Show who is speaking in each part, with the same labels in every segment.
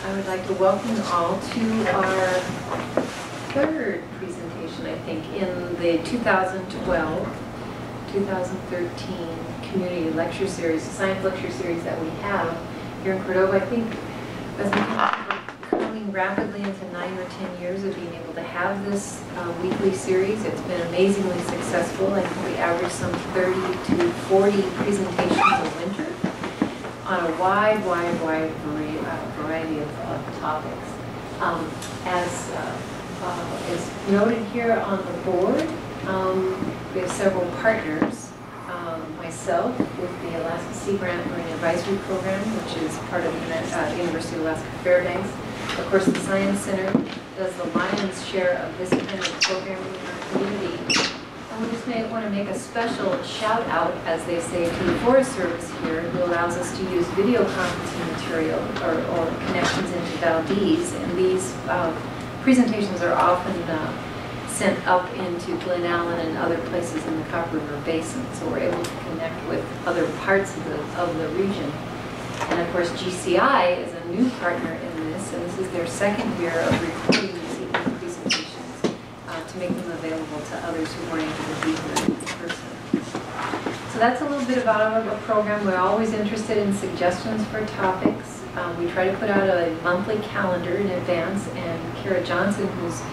Speaker 1: I would like to welcome you all to our third presentation, I think, in the 2012-2013 community lecture series, science lecture series that we have here in Cordova. I think as we coming rapidly into 9 or 10 years of being able to have this weekly series. It's been amazingly successful. I think we average some 30 to 40 presentations a winter on a wide variety of topics. As is noted here on the board, we have several partners. Myself with the Alaska Sea Grant Marine Advisory Program, which is part of the University of Alaska Fairbanks. Of course, the Science Center does the lion's share of this kind of programming in our community. And we just want to make a special shout out, as they say, to the Forest Service here, who allows us to use video conferencing material or connections into Valdez. And these presentations are often sent up into Glen Allen and other places in the Copper River Basin, so we're able to connect with other parts of the region. And of course, GCI is a new partner in this, and this is their second year of recording these evening presentations to make them available to others who weren't able to be here in person. So that's a little bit about our program. We're always interested in suggestions for topics. We try to put out a monthly calendar in advance, and Cara Johnson, who's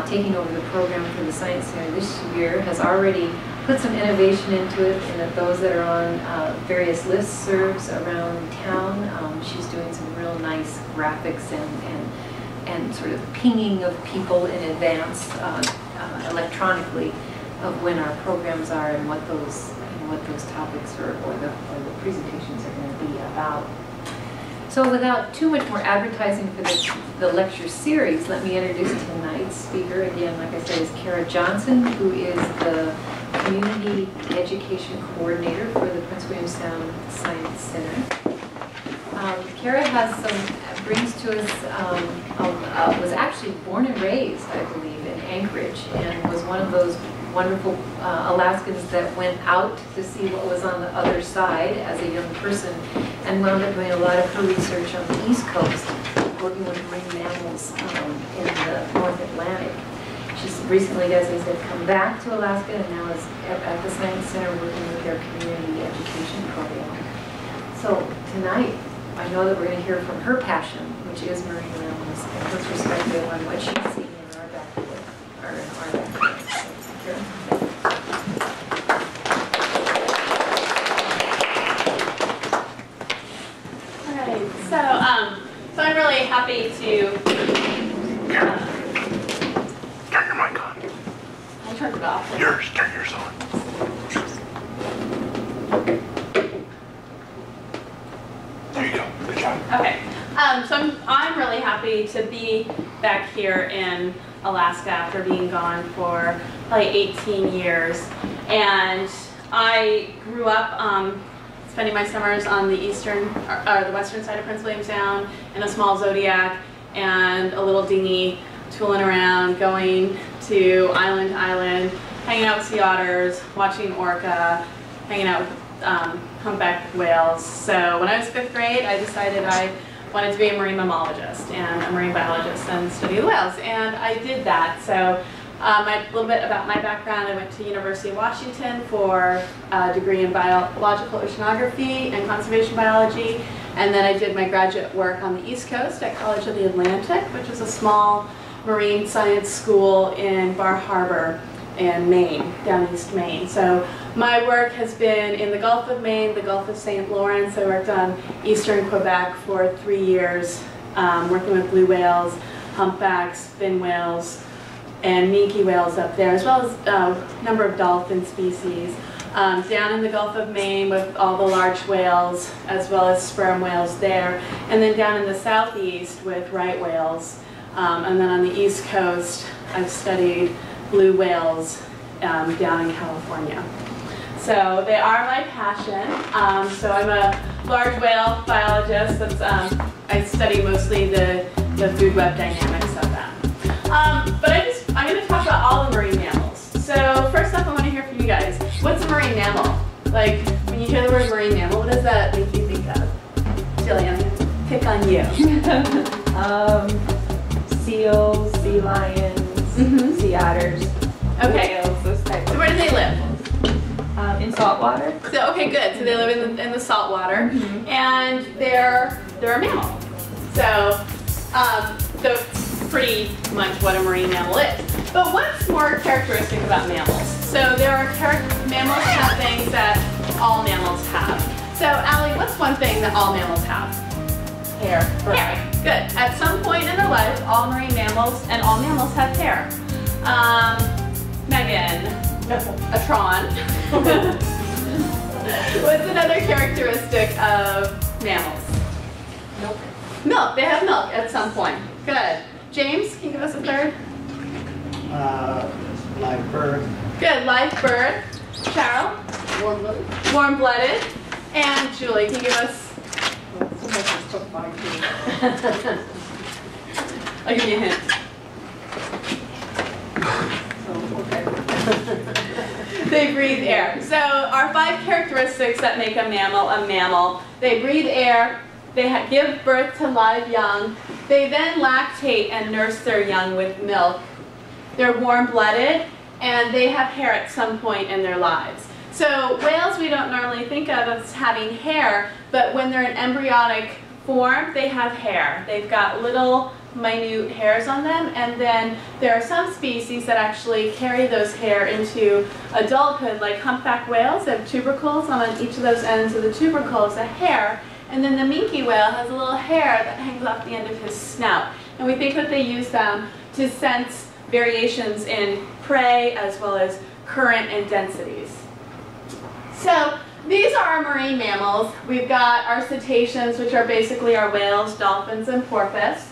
Speaker 1: taking over the program for the Science Center this year, has already put some innovation into it, and that those that are on various listservs around town, she's doing some real nice graphics and sort of pinging of people in advance electronically of when our programs are and what those topics or the presentations are going to be about. So without too much more advertising for the lecture series, let me introduce tonight's speaker. Again, like I said, is Cara Johnson, who is the Community Education Coordinator for the Prince William Sound Science Center. Cara brings to us, was actually born and raised, I believe, in Anchorage, and was one of those wonderful Alaskans that went out to see what was on the other side as a young person, and wound up doing a lot of her research on the East Coast, working with marine mammals in the North Atlantic. She's recently, as I said, come back to Alaska and now is at the Science Center working with their community education program. So tonight, I know that we're going to hear from her passion, which is marine mammals, and her perspective on what she's seen in our backyard, or in our backyard.
Speaker 2: So I'm really happy to...
Speaker 3: Turn your mic on.
Speaker 2: I turned it off.
Speaker 3: Yours, turn yours on. There you go, good job.
Speaker 2: Okay, so I'm really happy to be back here in Alaska after being gone for like 18 years. And I grew up spending my summers on the the western side of Prince William Sound in a small Zodiac and a little dinghy, tooling around, going to island, hanging out with sea otters, watching Orca, hanging out with humpback whales. So when I was 5th grade, I decided I wanted to be a marine mammologist and a marine biologist and study the whales, and I did that. So a little bit about my background: I went to University of Washington for a degree in biological oceanography and conservation biology, and then I did my graduate work on the East Coast at College of the Atlantic, which is a small marine science school in Bar Harbor in Maine, down East Maine. So my work has been in the Gulf of Maine, the Gulf of St. Lawrence. I worked on eastern Quebec for 3 years, working with blue whales, humpbacks, fin whales, and minke whales up there, as well as a number of dolphin species. Down in the Gulf of Maine with all the large whales, as well as sperm whales there. And then down in the southeast with right whales. And then on the East Coast, I've studied blue whales down in California. So they are my passion. So I'm a large whale biologist. I study mostly the food web dynamics of them. But I'm going to talk about all the marine mammals. So first up, I want to hear from you guys. What's a marine mammal? Like, when you hear the word marine mammal, what does that make you think of? Jillian, I'm going to pick on you.
Speaker 4: Seals, sea lions, sea otters,
Speaker 2: Okay.
Speaker 4: whales, those types
Speaker 2: So
Speaker 4: of
Speaker 2: where do they live?
Speaker 4: in salt water.
Speaker 2: So okay, good. So they live in the salt water, and they're a mammal. So it's pretty much what a marine mammal is. But what's more characteristic about mammals? So there are mammals have things that all mammals have. So Allie, what's one thing that all mammals have?
Speaker 4: Hair.
Speaker 2: Hair. Good. At some point in their life, all marine mammals and all mammals have hair. Megan, a Tron. What's another characteristic of mammals?
Speaker 4: Milk.
Speaker 2: Milk. They have milk at some point. Good. James, can you give us a third?
Speaker 5: Live birth.
Speaker 2: Good. Live birth. Cheryl?
Speaker 5: Warm-blooded.
Speaker 2: Warm-blooded. And Julie, can you give us? I'll give you a hint. They breathe air. So our 5 characteristics that make a mammal. They breathe air, they give birth to live young, they then lactate and nurse their young with milk. They're warm-blooded, and they have hair at some point in their lives. So whales we don't normally think of as having hair, but when they're in embryonic form, they have hair. They've got little minute hairs on them, and then there are some species that actually carry those hair into adulthood, like humpback whales have tubercles on each of those ends of the tubercle is a hair, and then the minke whale has a little hair that hangs off the end of his snout. And we think that they use them to sense variations in prey as well as current and densities. So these are our marine mammals. We've got our cetaceans, which are basically our whales, dolphins, and porpoise.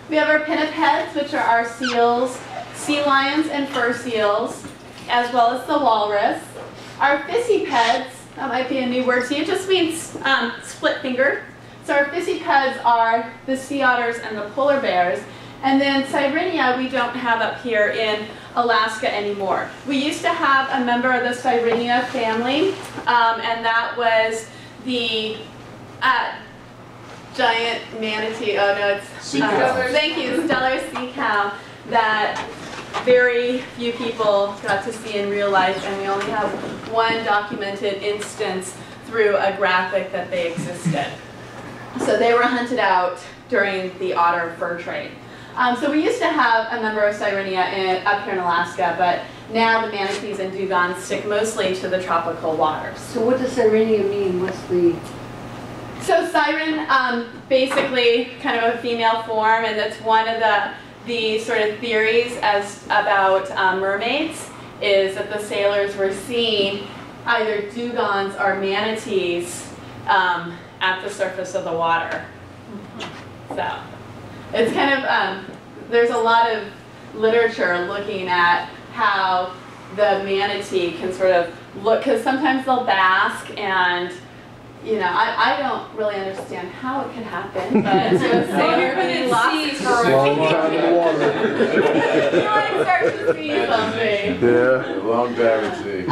Speaker 2: We have our pinnipeds, which are our seals, sea lions, and fur seals, as well as the walrus. Our fissipeds, that might be a new word to you, just means split-fingered. So our fissipeds are the sea otters and the polar bears. And then Sirenia we don't have up here in Alaska anymore. We used to have a member of the Sirenia family, and that was the giant manatee. Oh no, it's
Speaker 3: Sea cow.
Speaker 2: thank you, stellar sea cow that very few people got to see in real life, and we only have one documented instance through a graphic that they existed. So they were hunted out during the otter fur trade. So we used to have a member of Sirenia up here in Alaska, but now the manatees and dugongs stick mostly to the tropical waters.
Speaker 6: So what does Sirenia mean? What's the...
Speaker 2: So Siren, basically kind of a female form, and that's one of the sort of theories about mermaids, is that the sailors were seeing either dugongs or manatees at the surface of the water. So it's kind of, there's a lot of literature looking at how the manatee can sort of look, because sometimes they'll bask, and you know, I don't really understand how it can happen, but so everybody lost for
Speaker 3: Long time in the water.
Speaker 2: you like start to see something.
Speaker 3: Yeah, long time at sea.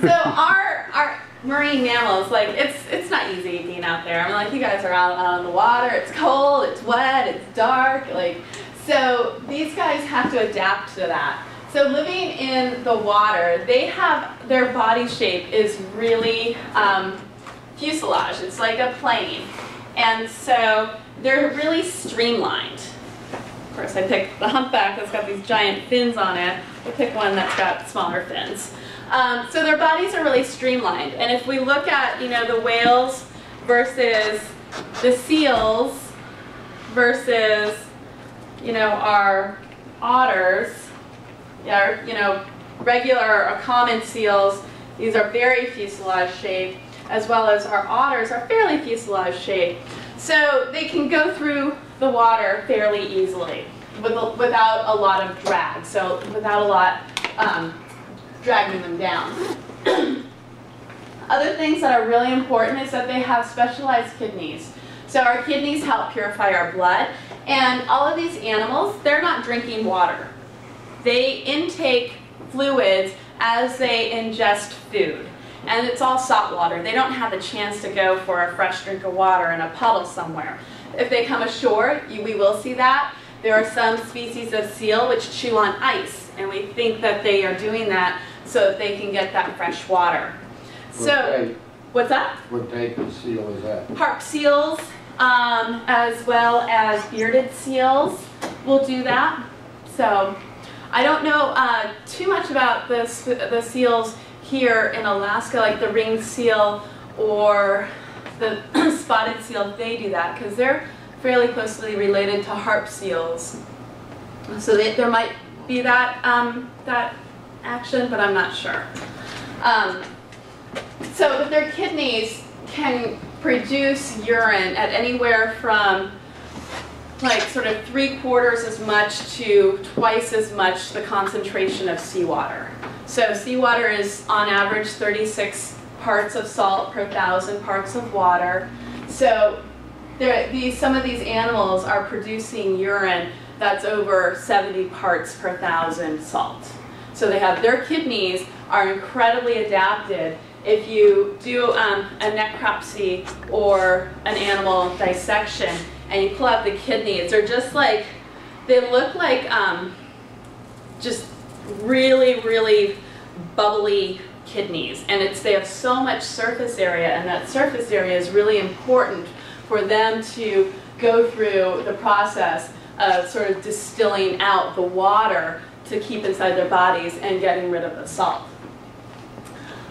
Speaker 2: So our marine mammals, like it's not easy being out there. I mean, like you guys are out on the water. It's cold. It's wet. It's dark. Like so, these guys have to adapt to that. So living in the water, they have their body shape is really fuselage. It's like a plane, and so they're really streamlined. Of course, I picked the humpback that's got these giant fins on it. I picked one that's got smaller fins. So their bodies are really streamlined. And if we look at, you know, the whales versus the seals versus, you know, our otters, yeah, you know, regular or common seals, these are very fuselage shaped, as well as our otters are fairly fuselage shaped. So they can go through the water fairly easily without a lot of drag, so without a lot dragging them down. Other things that are really important is that they have specialized kidneys. So our kidneys help purify our blood, and all of these animals, they're not drinking water. They intake fluids as they ingest food. And it's all salt water. They don't have a chance to go for a fresh drink of water in a puddle somewhere. if they come ashore, we will see that. There are some species of seal which chew on ice, and we think that they are doing that so that they can get that fresh water. So, what's that?
Speaker 3: What type of seal is that?
Speaker 2: Harp seals, as well as bearded seals will do that. So, I don't know too much about the seals here in Alaska, like the ringed seal or the spotted seal. They do that because they're fairly closely related to harp seals. So there might be that, that action, but I'm not sure. So their kidneys can produce urine at anywhere from like sort of 3/4 as much to twice as much the concentration of seawater. So seawater is on average 36 parts of salt per 1,000 parts of water. So some of these animals are producing urine that's over 70 parts per 1,000 salt. So their kidneys are incredibly adapted. If you do a necropsy or an animal dissection and you pull out the kidneys, they're just like, they look like just really, really bubbly kidneys. And they have so much surface area, and that surface area is really important for them to go through the process of sort of distilling out the water to keep inside their bodies and getting rid of the salt.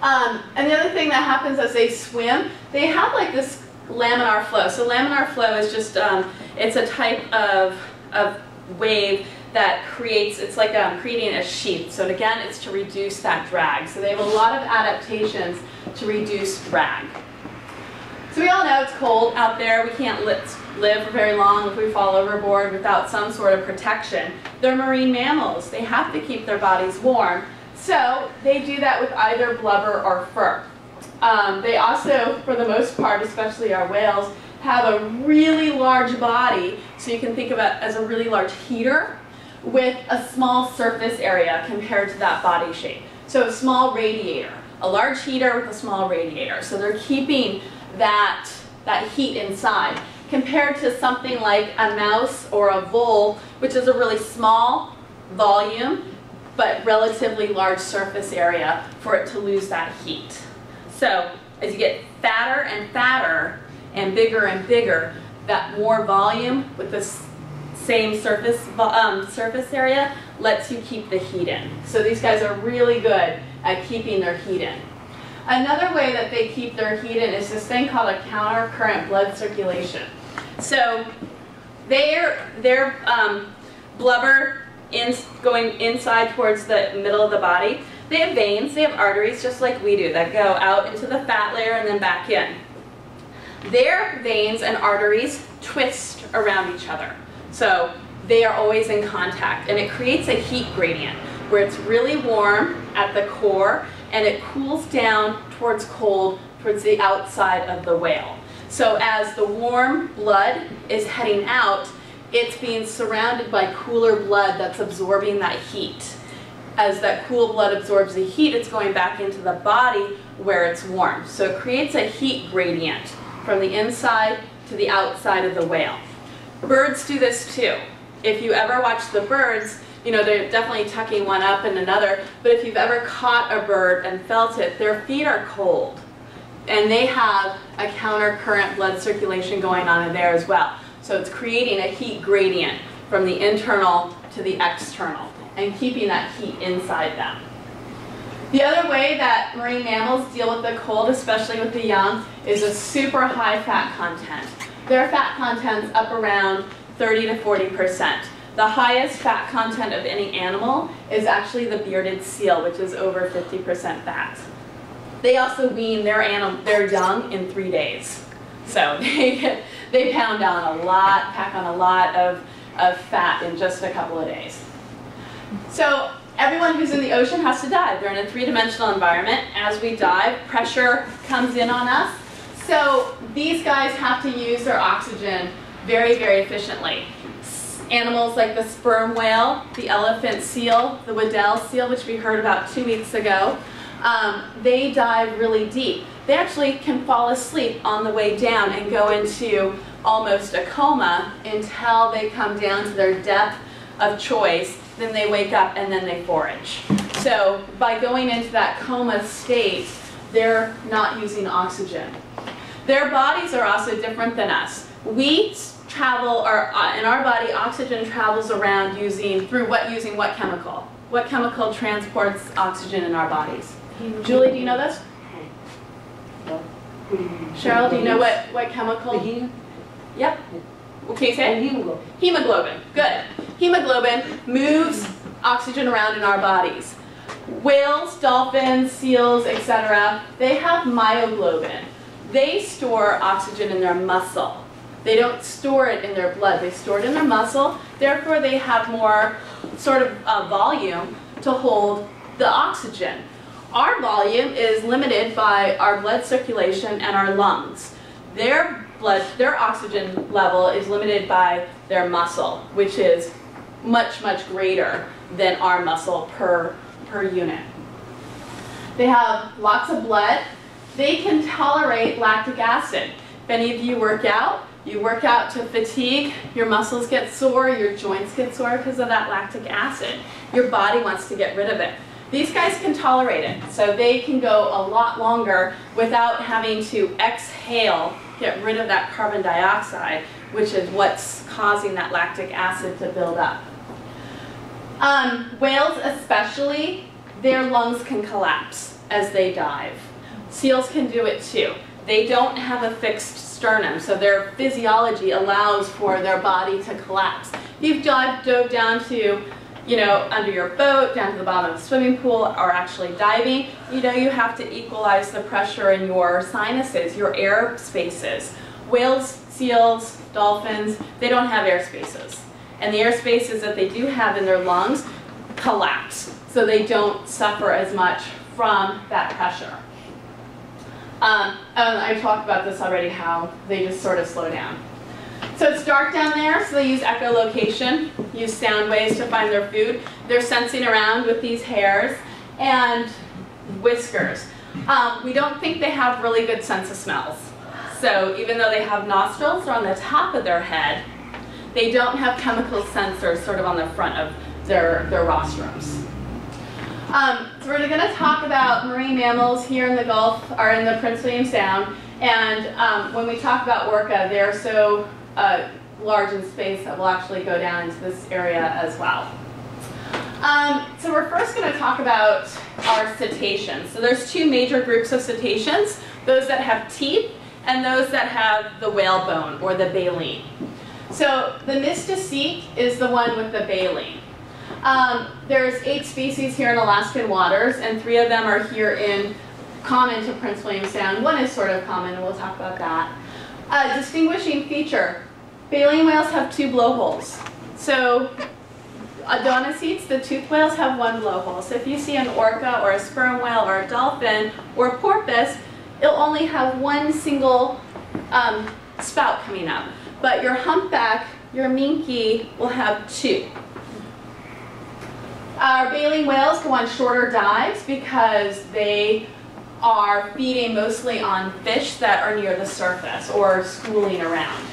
Speaker 2: And the other thing that happens as they swim, they have like this laminar flow. So laminar flow is just, it's a type of wave that creates, it's like creating a sheath. So again, it's to reduce that drag. So they have a lot of adaptations to reduce drag. So we all know it's cold out there. We can't live for very long if we fall overboard without some sort of protection. They're marine mammals. They have to keep their bodies warm. So they do that with either blubber or fur. They also, for the most part, especially our whales, have a really large body. So you can think of it as a really large heater with a small surface area compared to that body shape. So a small radiator, a large heater with a small radiator. So they're keeping that heat inside, compared to something like a mouse or a vole, which is a really small volume but relatively large surface area for it to lose that heat. So as you get fatter and fatter and bigger, that more volume with the same surface area lets you keep the heat in. So these guys are really good at keeping their heat in. Another way that they keep their heat in is this thing called a counter-current blood circulation. So their blubber going inside towards the middle of the body, they have veins, they have arteries just like we do that go out into the fat layer and then back in. Their veins and arteries twist around each other. So they are always in contact, and it creates a heat gradient where it's really warm at the core and it cools down towards cold towards the outside of the whale. So as the warm blood is heading out, it's being surrounded by cooler blood that's absorbing that heat. As that cool blood absorbs the heat, it's going back into the body where it's warm. So it creates a heat gradient from the inside to the outside of the whale. Birds do this too. If you ever watch the birds, you know, they're definitely tucking one up in another, but if you've ever caught a bird and felt it, their feet are cold. And they have a counter-current blood circulation going on in there as well. So it's creating a heat gradient from the internal to the external and keeping that heat inside them. The other way that marine mammals deal with the cold, especially with the young, is a super high fat content. Their fat content's up around 30 to 40%. The highest fat content of any animal is actually the bearded seal, which is over 50% fat. They also wean their young in 3 days. So they pound down a lot, pack on a lot of fat in just a couple of days. So everyone who's in the ocean has to dive. They're in a three-dimensional environment. As we dive, pressure comes in on us. So these guys have to use their oxygen very, very efficiently. Animals like the sperm whale, the elephant seal, the Weddell seal, which we heard about 2 weeks ago, they dive really deep. They actually can fall asleep on the way down and go into almost a coma until they come down to their depth of choice. Then they wake up and then they forage. So by going into that coma state, they're not using oxygen. Their bodies are also different than us. We travel, or in our body, oxygen travels around using what chemical? What chemical transports oxygen in our bodies? Julie, do you know this? Cheryl, do you know what chemical? Yep. Okay, say it.
Speaker 6: Hemoglobin.
Speaker 2: Hemoglobin. Good. Hemoglobin moves oxygen around in our bodies. Whales, dolphins, seals, etc., they have myoglobin. They store oxygen in their muscle. They don't store it in their blood. They store it in their muscle. Therefore, they have more sort of volume to hold the oxygen. Our volume is limited by our blood circulation and our lungs. Their oxygen level is limited by their muscle, which is much, much greater than our muscle per unit. They have lots of blood. They can tolerate lactic acid. If any of you work out to fatigue, your muscles get sore, your joints get sore because of that lactic acid. Your body wants to get rid of it. These guys can tolerate it, so they can go a lot longer without having to exhale, get rid of that carbon dioxide, which is what's causing that lactic acid to build up. Whales especially, their lungs can collapse as they dive. Seals can do it too. They don't have a fixed sternum, so their physiology allows for their body to collapse. If you've dove down to, under your boat, down to the bottom of the swimming pool, or actually diving, you have to equalize the pressure in your sinuses, your air spaces. Whales, seals, dolphins, they don't have air spaces. And the air spaces that they do have in their lungs collapse, so they don't suffer as much from that pressure. I talked about this already, how they just sort of slow down. So it's dark down there, so they use echolocation, use sound waves to find their food. They're sensing around with these hairs and whiskers. We don't think they have really good sense of smells. So even though they have nostrils or on the top of their head, they don't have chemical sensors sort of on the front of their rostrums. So we're going to talk about marine mammals here in the Gulf, or in the Prince William Sound. And when we talk about Orca, they're so large in space that we'll actually go down into this area as well. So we're first going to talk about our cetaceans. So there's two major groups of cetaceans, those that have teeth and those that have the whale bone, or the baleen. So the mysticete is the one with the baleen. There's 8 species here in Alaskan waters, and 3 of them are here common to Prince William Sound. One is sort of common, and we'll talk about that. Distinguishing feature, baleen whales have 2 blowholes. So Odontocetes, the toothed whales, have 1 blowhole. So if you see an orca or a sperm whale or a dolphin or a porpoise, it'll only have 1 single spout coming up. But your humpback, your minke, will have 2. Our baleen whales go on shorter dives because they are feeding mostly on fish that are near the surface or schooling around.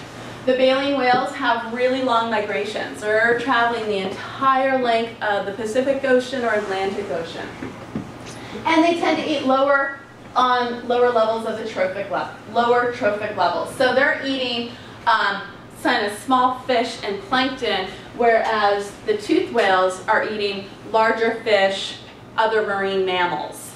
Speaker 2: The baleen whales have really long migrations. They're traveling the entire length of the Pacific Ocean or Atlantic Ocean. And they tend to eat lower levels of the lower trophic levels. So they're eating kind of small fish and plankton, whereas the toothed whales are eating larger fish, other marine mammals.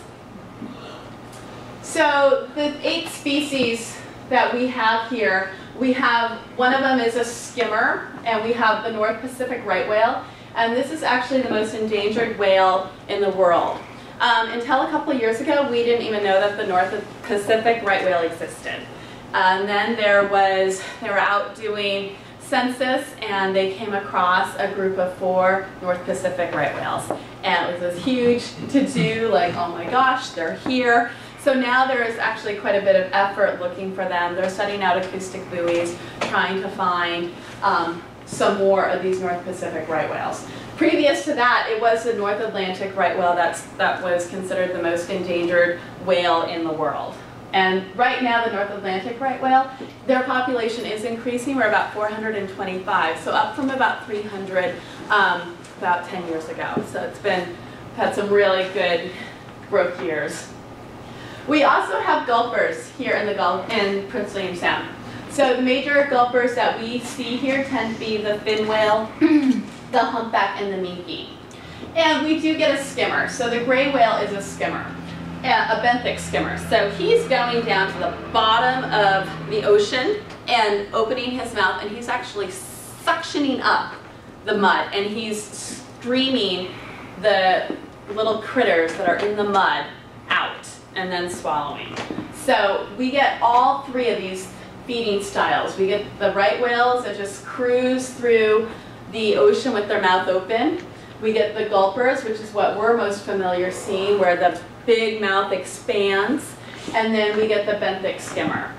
Speaker 2: So the 8 species that we have here, one of them is a skimmer, and we have the North Pacific right whale, and this is actually the most endangered whale in the world. Until a couple of years ago, we didn't even know that the North Pacific right whale existed. And then they were out doing census, and they came across a group of 4 North Pacific right whales. And it was this huge to-do, like, oh my gosh, they're here. So now there is actually quite a bit of effort looking for them. They're setting out acoustic buoys, trying to find some more of these North Pacific right whales. Previous to that, it was the North Atlantic right whale that was considered the most endangered whale in the world. And right now, the North Atlantic right whale, their population is increasing. We're about 425, so up from about 300 about 10 years ago. So it's had some really good growth years. We also have gulpers here in Prince William Sound. So the major gulpers that we see here tend to be the fin whale, the humpback, and the minke. And we do get a skimmer. So the gray whale is a skimmer, a benthic skimmer. So he's going down to the bottom of the ocean and opening his mouth, and he's actually suctioning up the mud, and he's streaming the little critters that are in the mud out and then swallowing. So we get all three of these feeding styles. We get the right whales that just cruise through the ocean with their mouth open. We get the gulpers, which is what we're most familiar seeing, where the big mouth expands. And then we get the benthic skimmer.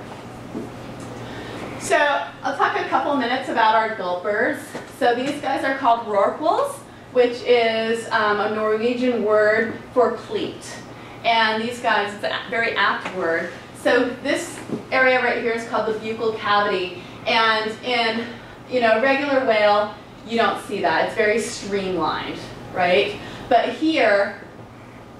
Speaker 2: So I'll talk a couple minutes about our gulpers. So these guys are called rorquals, which is a Norwegian word for pleat. And these guys, it's a very apt word. So this area right here is called the buccal cavity. And in regular whale, you don't see that. It's very streamlined, right? But here,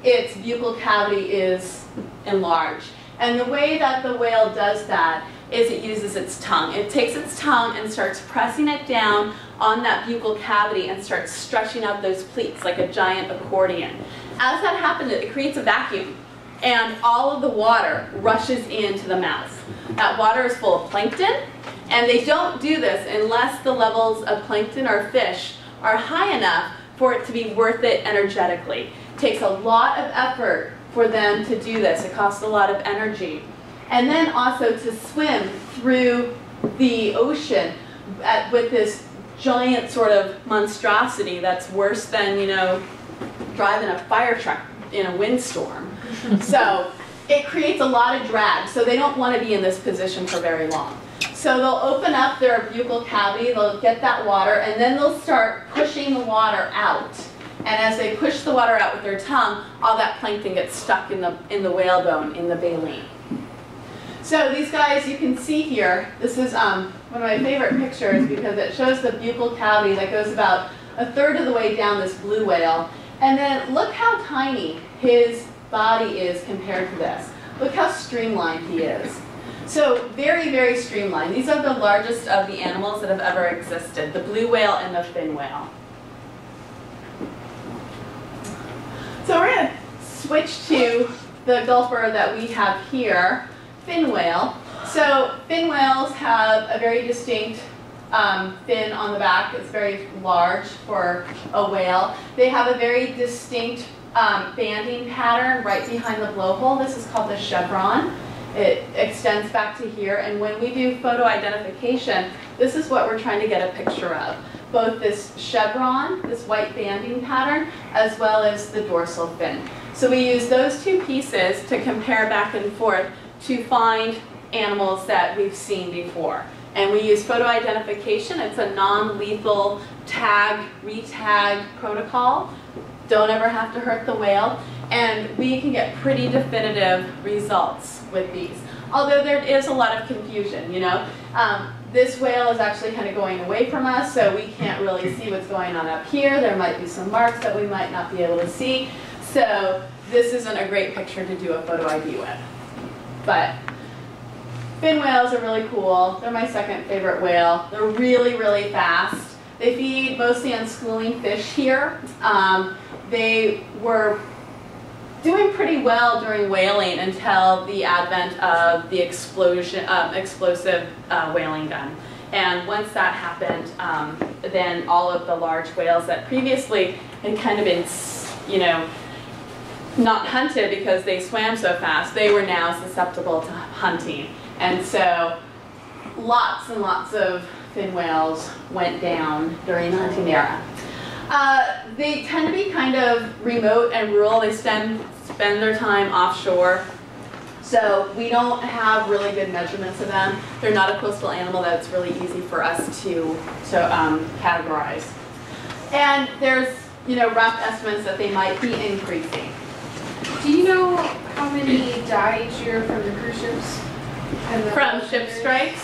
Speaker 2: its buccal cavity is enlarged. And the way that the whale does that is it uses its tongue. It takes its tongue and starts pressing it down on that buccal cavity and starts stretching out those pleats like a giant accordion. As that happens, it creates a vacuum, and all of the water rushes into the mouth. That water is full of plankton, and they don't do this unless the levels of plankton or fish are high enough for it to be worth it energetically. It takes a lot of effort for them to do this. It costs a lot of energy. And then also to swim through the ocean with this giant sort of monstrosity that's worse than, driving a fire truck in a windstorm. So it creates a lot of drag. So they don't want to be in this position for very long. So they'll open up their buccal cavity, they'll get that water, and then they'll start pushing the water out. And as they push the water out with their tongue, all that plankton gets stuck in the whalebone, in the baleen. So these guys, you can see here, this is one of my favorite pictures because it shows the buccal cavity that goes about a third of the way down this blue whale. And then look how tiny his body is compared to this. Look how streamlined he is. So very, very streamlined. These are the largest of the animals that have ever existed, the blue whale and the fin whale. So we're going to switch to the gulper that we have here, fin whale. So fin whales have a very distinct fin on the back. It's very large for a whale. They have a very distinct banding pattern right behind the blowhole. This is called the chevron. It extends back to here, and when we do photo identification, this is what we're trying to get a picture of. Both this chevron, this white banding pattern, as well as the dorsal fin. So we use those two pieces to compare back and forth to find animals that we've seen before. And we use photo identification. It's a non-lethal tag, retag protocol. Don't ever have to hurt the whale. And we can get pretty definitive results with these. Although there is a lot of confusion, This whale is actually kind of going away from us, so we can't really see what's going on up here. There might be some marks that we might not be able to see. So this isn't a great picture to do a photo ID with. But fin whales are really cool. They're my second favorite whale. They're really, really fast. They feed mostly on schooling fish here. They were doing pretty well during whaling until the advent of the explosive whaling gun. And once that happened, then all of the large whales that previously had kind of been, not hunted because they swam so fast, they were now susceptible to hunting. And so lots and lots of fin whales went down during the hunting era. They tend to be kind of remote and rural. They spend their time offshore. So we don't have really good measurements of them. They're not a coastal animal that's really easy for us to categorize. And there's rough estimates that they might be increasing.
Speaker 1: Do you know
Speaker 5: how many die each year from the cruise ships? And the
Speaker 2: From ship strikes,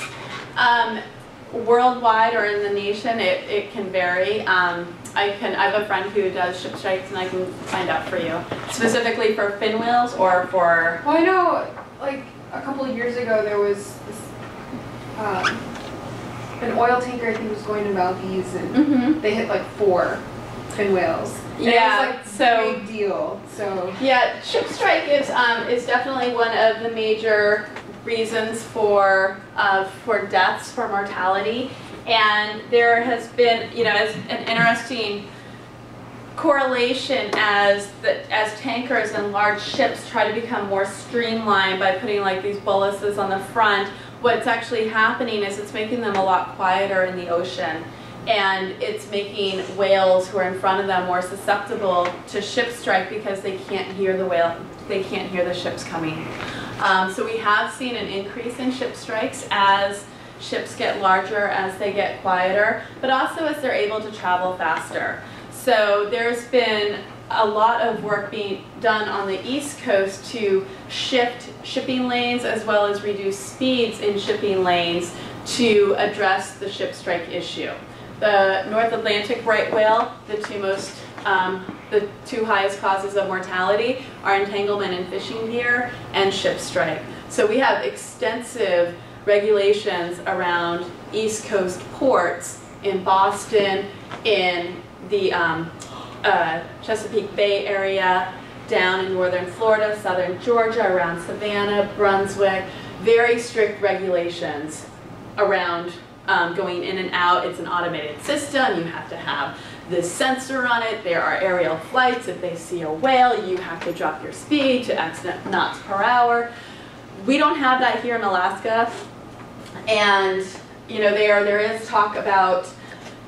Speaker 2: worldwide or in the nation, it can vary. I have a friend who does ship strikes, and I can find out for you. Specifically for fin whales or for...
Speaker 5: Well, I know, like, a couple of years ago there was this, an oil tanker I think was going to Maldives, and they hit like 4 fin whales. And
Speaker 2: Yeah,
Speaker 5: it was like
Speaker 2: so-
Speaker 5: big deal. So
Speaker 2: Yeah, ship strike is definitely one of the major reasons for deaths, for mortality, and there has been, you know, as an interesting correlation as tankers and large ships try to become more streamlined by putting like these boluses on the front. What's actually happening is it's making them a lot quieter in the ocean, and it's making whales who are in front of them more susceptible to ship strike because they can't hear the ships coming. So we have seen an increase in ship strikes as ships get larger, as they get quieter, but also as they're able to travel faster. So there's been a lot of work being done on the East Coast to shift shipping lanes as well as reduce speeds in shipping lanes to address the ship strike issue. The North Atlantic right whale, the two highest causes of mortality are entanglement in fishing gear and ship strike. So we have extensive regulations around East Coast ports in Boston, in the Chesapeake Bay area, down in northern Florida, southern Georgia, around Savannah, Brunswick. Very strict regulations around going in and out. It's an automated system. You have to have this sensor on it. There are aerial flights. If they see a whale, you have to drop your speed to X knots per hour. We don't have that here in Alaska. And you know, there is talk about,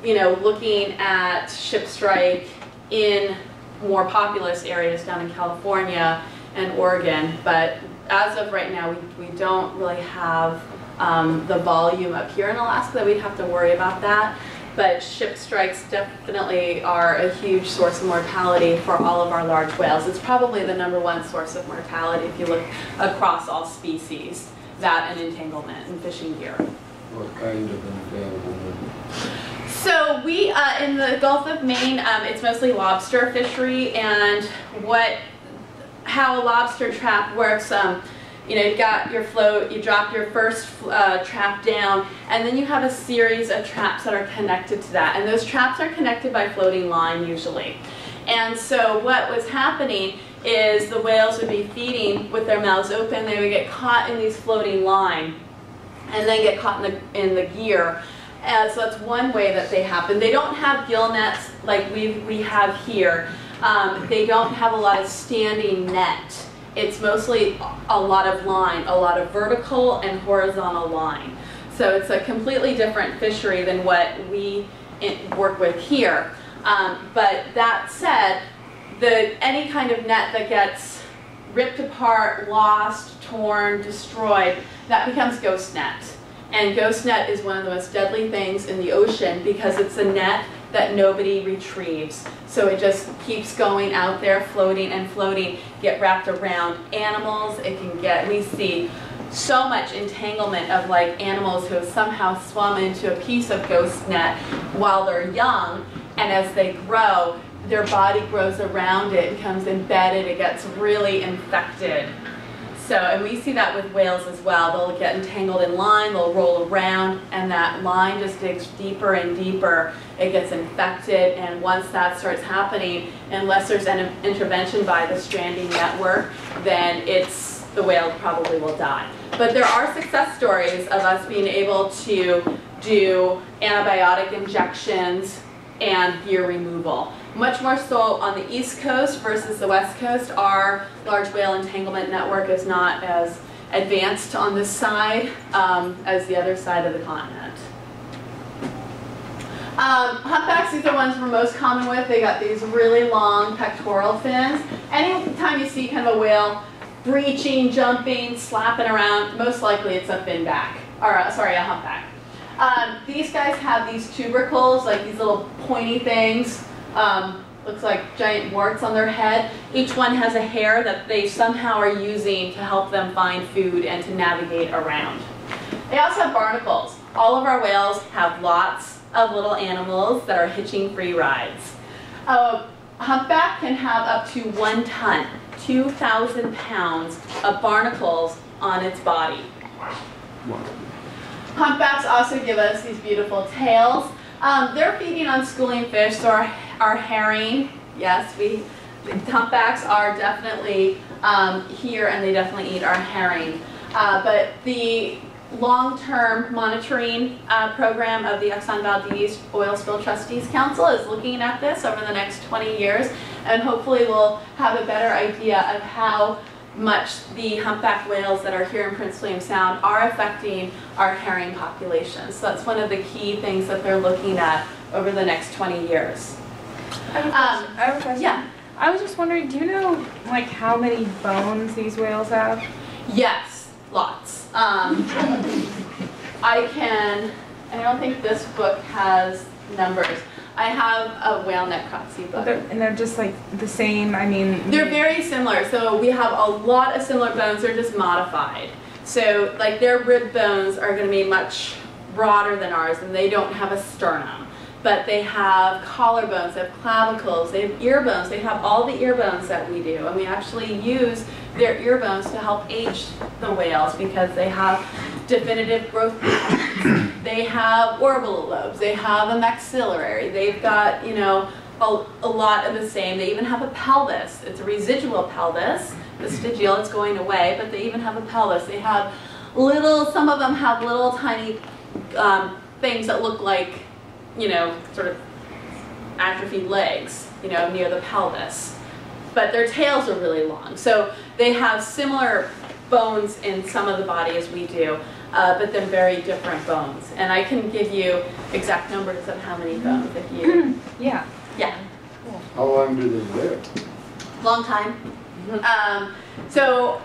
Speaker 2: you know, looking at ship strike in more populous areas down in California and Oregon, but as of right now, we don't really have the volume up here in Alaska that we'd have to worry about that. But ship strikes definitely are a huge source of mortality for all of our large whales. It's probably the #1 source of mortality if you look across all species, that and entanglement in fishing gear.
Speaker 3: What kind of entanglement?
Speaker 2: So we, in the Gulf of Maine, it's mostly lobster fishery, and how a lobster trap works, you know, you've got your float, you drop your first trap down, and then you have a series of traps that are connected to that, and those traps are connected by floating line usually. And so what was happening is the whales would be feeding with their mouths open, they would get caught in these floating line, and then get caught in the gear. So that's one way that they happen. They don't have gill nets like we have here. They don't have a lot of standing net. It's mostly a lot of line, a lot of vertical and horizontal line. So it's a completely different fishery than what we work with here. But that said, any kind of net that gets ripped apart, lost, torn, destroyed, that becomes ghost net. And ghost net is one of the most deadly things in the ocean because it's a net that nobody retrieves. So it just keeps going out there, floating and floating, get wrapped around animals. It can get, we see so much entanglement of like animals who have somehow swum into a piece of ghost net while they're young, and as they grow, their body grows around it, becomes embedded, it gets really infected. So, and we see that with whales as well. They'll get entangled in line, they'll roll around, and that line just digs deeper and deeper. It gets infected, and once that starts happening, unless there's an intervention by the stranding network, then the whale probably will die. But there are success stories of us being able to do antibiotic injections and gear removal. Much more so on the East Coast versus the West Coast. Our large whale entanglement network is not as advanced on this side as the other side of the continent. Humpbacks, these are ones we're most common with. They got these really long pectoral fins. Anytime you see kind of a whale breaching, jumping, slapping around, most likely it's a finback, or sorry, a humpback. These guys have these tubercles, like these little pointy things, looks like giant warts on their head. Each one has a hair that they somehow are using to help them find food and to navigate around. They also have barnacles. All of our whales have lots of little animals that are hitching free rides. A humpback can have up to 1 ton, 2,000 pounds of barnacles on its body. Humpbacks also give us these beautiful tails. They're feeding on schooling fish, so our herring, yes, humpbacks are definitely here and they definitely eat our herring. But the long-term monitoring program of the Exxon Valdez Oil Spill Trustees Council is looking at this over the next 20 years, and hopefully we'll have a better idea of how much the humpback whales that are here in Prince William Sound are affecting our herring populations. So that's one of the key things that they're looking at over the next 20 years.
Speaker 4: I have a question.
Speaker 2: Yeah.
Speaker 4: I was just wondering, do you know like how many bones these whales have?
Speaker 2: Yes, lots. I don't think this book has numbers. I have a whale necropsy book.
Speaker 4: And they're just like the same, I mean...
Speaker 2: They're very similar. So we have a lot of similar bones. They're just modified. So like their rib bones are going to be much broader than ours, and they don't have a sternum. But they have collarbones, they have clavicles, they have ear bones. They have all the ear bones that we do. And we actually use their ear bones to help age the whales because they have definitive growth patterns. They have orbital lobes. They have a maxillary. They've got, you know, a lot of the same. They even have a pelvis. It's a residual pelvis. The vestigial is going away, but they even have a pelvis. They have some of them have little tiny things that look like, you know, sort of atrophied legs, you know, near the pelvis. But their tails are really long. So they have similar bones in some of the body as we do, but they're very different bones. And I can give you exact numbers of how many bones if you...
Speaker 4: Yeah.
Speaker 2: Yeah.
Speaker 3: How long do they live?
Speaker 2: Long time. So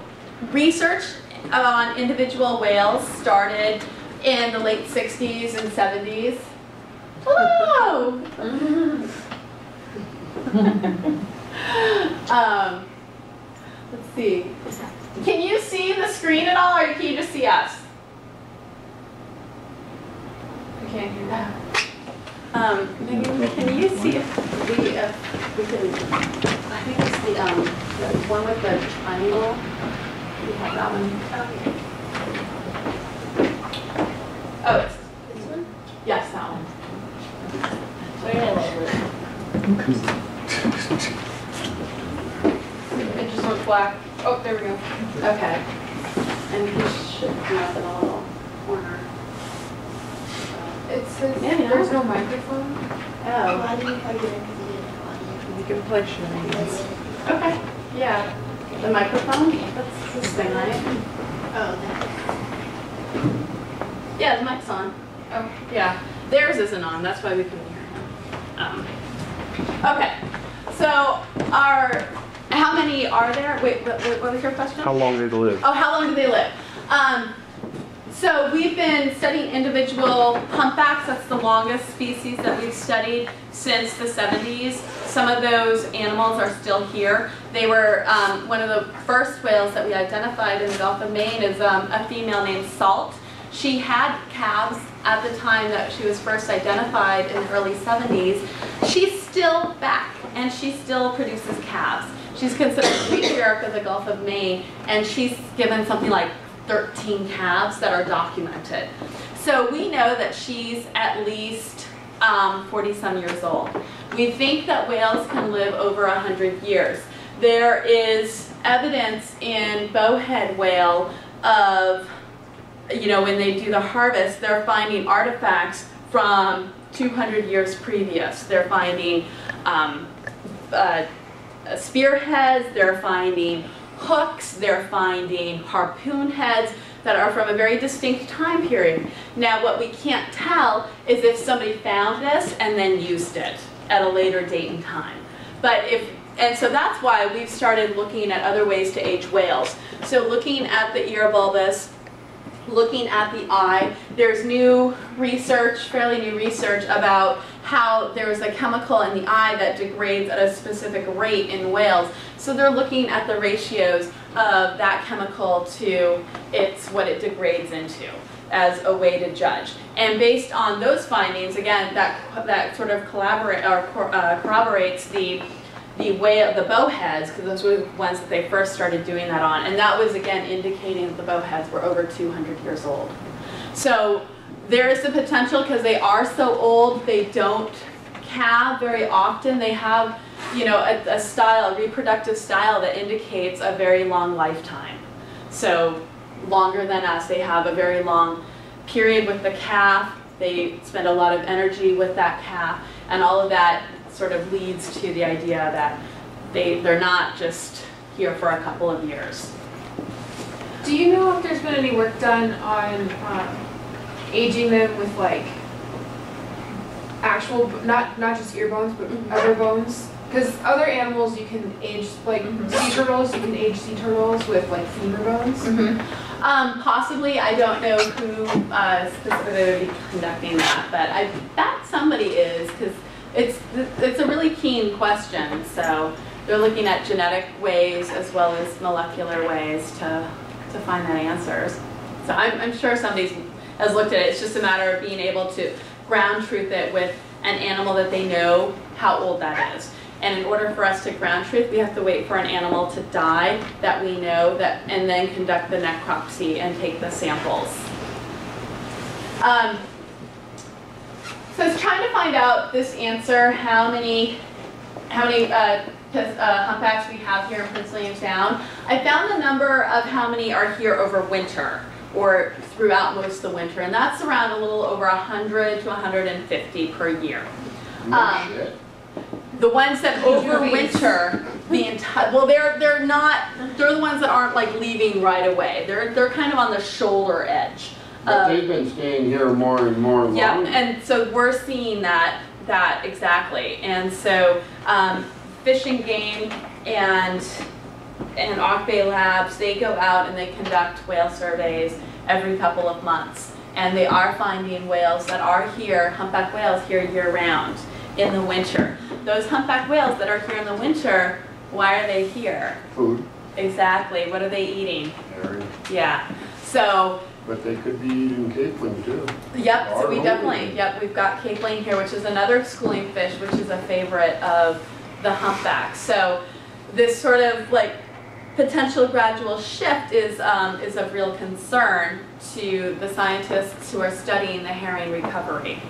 Speaker 2: research on individual whales started in the late 60s and 70s. Hello! Let's see. Can you see the screen at all, or can you just see us? I can't hear that. Megan, can you see if we can, I think it's the one with the triangle. We have that one. Oh, it's this one? Yes, that one. It just went black. Oh, there we go. Okay. And he should come up in a little corner.
Speaker 5: It says
Speaker 2: Yeah, no.
Speaker 5: there's no microphone.
Speaker 2: Oh.
Speaker 6: Why do you plug it in? Because you didn't
Speaker 4: You can play charades.
Speaker 2: Okay. Yeah. The microphone? That's this thing, right?
Speaker 6: Oh, that.
Speaker 2: Yeah, the mic's on. Oh, yeah. Theirs isn't on. That's why we couldn't hear him. Okay. So how many are there? Wait, what was your question?
Speaker 7: How long do they live?
Speaker 2: Oh, how long do they live? So we've been studying individual humpbacks. That's the longest species that we've studied since the 70s. Some of those animals are still here. They were one of the first whales that we identified in the Gulf of Maine is a female named Salt. She had calves at the time that she was first identified in the early 70s. She's still back, and she still produces calves. She's considered the matriarch of the Gulf of Maine, and she's given something like 13 calves that are documented. So we know that she's at least 40-some years old. We think that whales can live over 100 years. There is evidence in bowhead whale of, you know, when they do the harvest, they're finding artifacts from 200 years previous. They're finding spearheads, they're finding hooks, they're finding harpoon heads that are from a very distinct time period. Now what we can't tell is if somebody found this and then used it at a later date and time. And so that's why we've started looking at other ways to age whales. So looking at the ear bulbus looking at the eye. There's new research, fairly new research about how there's a chemical in the eye that degrades at a specific rate in whales. So they're looking at the ratios of that chemical to what it degrades into as a way to judge. And based on those findings, again, that sort of corroborates the bowheads, because those were the ones that they first started doing that on. And that was, again, indicating that the bowheads were over 200 years old. So there is the potential, because they are so old, they don't calve very often. They have, you know, a style, a reproductive style that indicates a very long lifetime. So longer than us. They have a very long period with the calf. They spend a lot of energy with that calf. And all of that sort of leads to the idea that they're not just here for a couple of years.
Speaker 4: Do you know if there's been any work done on aging them with like actual, not just ear bones, but other bones? Because other animals you can age, like sea turtles, you can age sea turtles with like femur bones.
Speaker 2: Possibly, I don't know who specifically would be conducting that, but I bet somebody is, because it's a really keen question. So they're looking at genetic ways as well as molecular ways to find that answers. So I'm sure somebody has looked at it. It's just a matter of being able to ground truth it with an animal that they know how old that is. And in order for us to ground truth, we have to wait for an animal to die that we know, and then conduct the necropsy and take the samples. So it's trying to find out this answer, how many humpbacks we have here in Prince William Sound. I found the number of how many are here over winter, or throughout most of the winter, and that's around a little over 100 to 150 per year. The ones that overwinter the entire, well, they're the ones that aren't like leaving right away. They're kind of on the shoulder edge.
Speaker 3: But they've been staying here more and more longer.
Speaker 2: Yeah, and so we're seeing that exactly. And so Fish and Game and Auk Bay Labs, they go out and they conduct whale surveys every couple of months. And they are finding whales that are here, humpback whales here year round in the winter. Those humpback whales that are here in the winter, why are they here?
Speaker 3: Food.
Speaker 2: Exactly. What are they eating?
Speaker 3: Area.
Speaker 2: Yeah. So.
Speaker 3: But they could be eating capeling too.
Speaker 2: Yep. So we definitely. Yep. We've got capeling here, which is another schooling fish, which is a favorite of the humpback. So this sort of like potential gradual shift is of real concern to the scientists who are studying the herring recovery.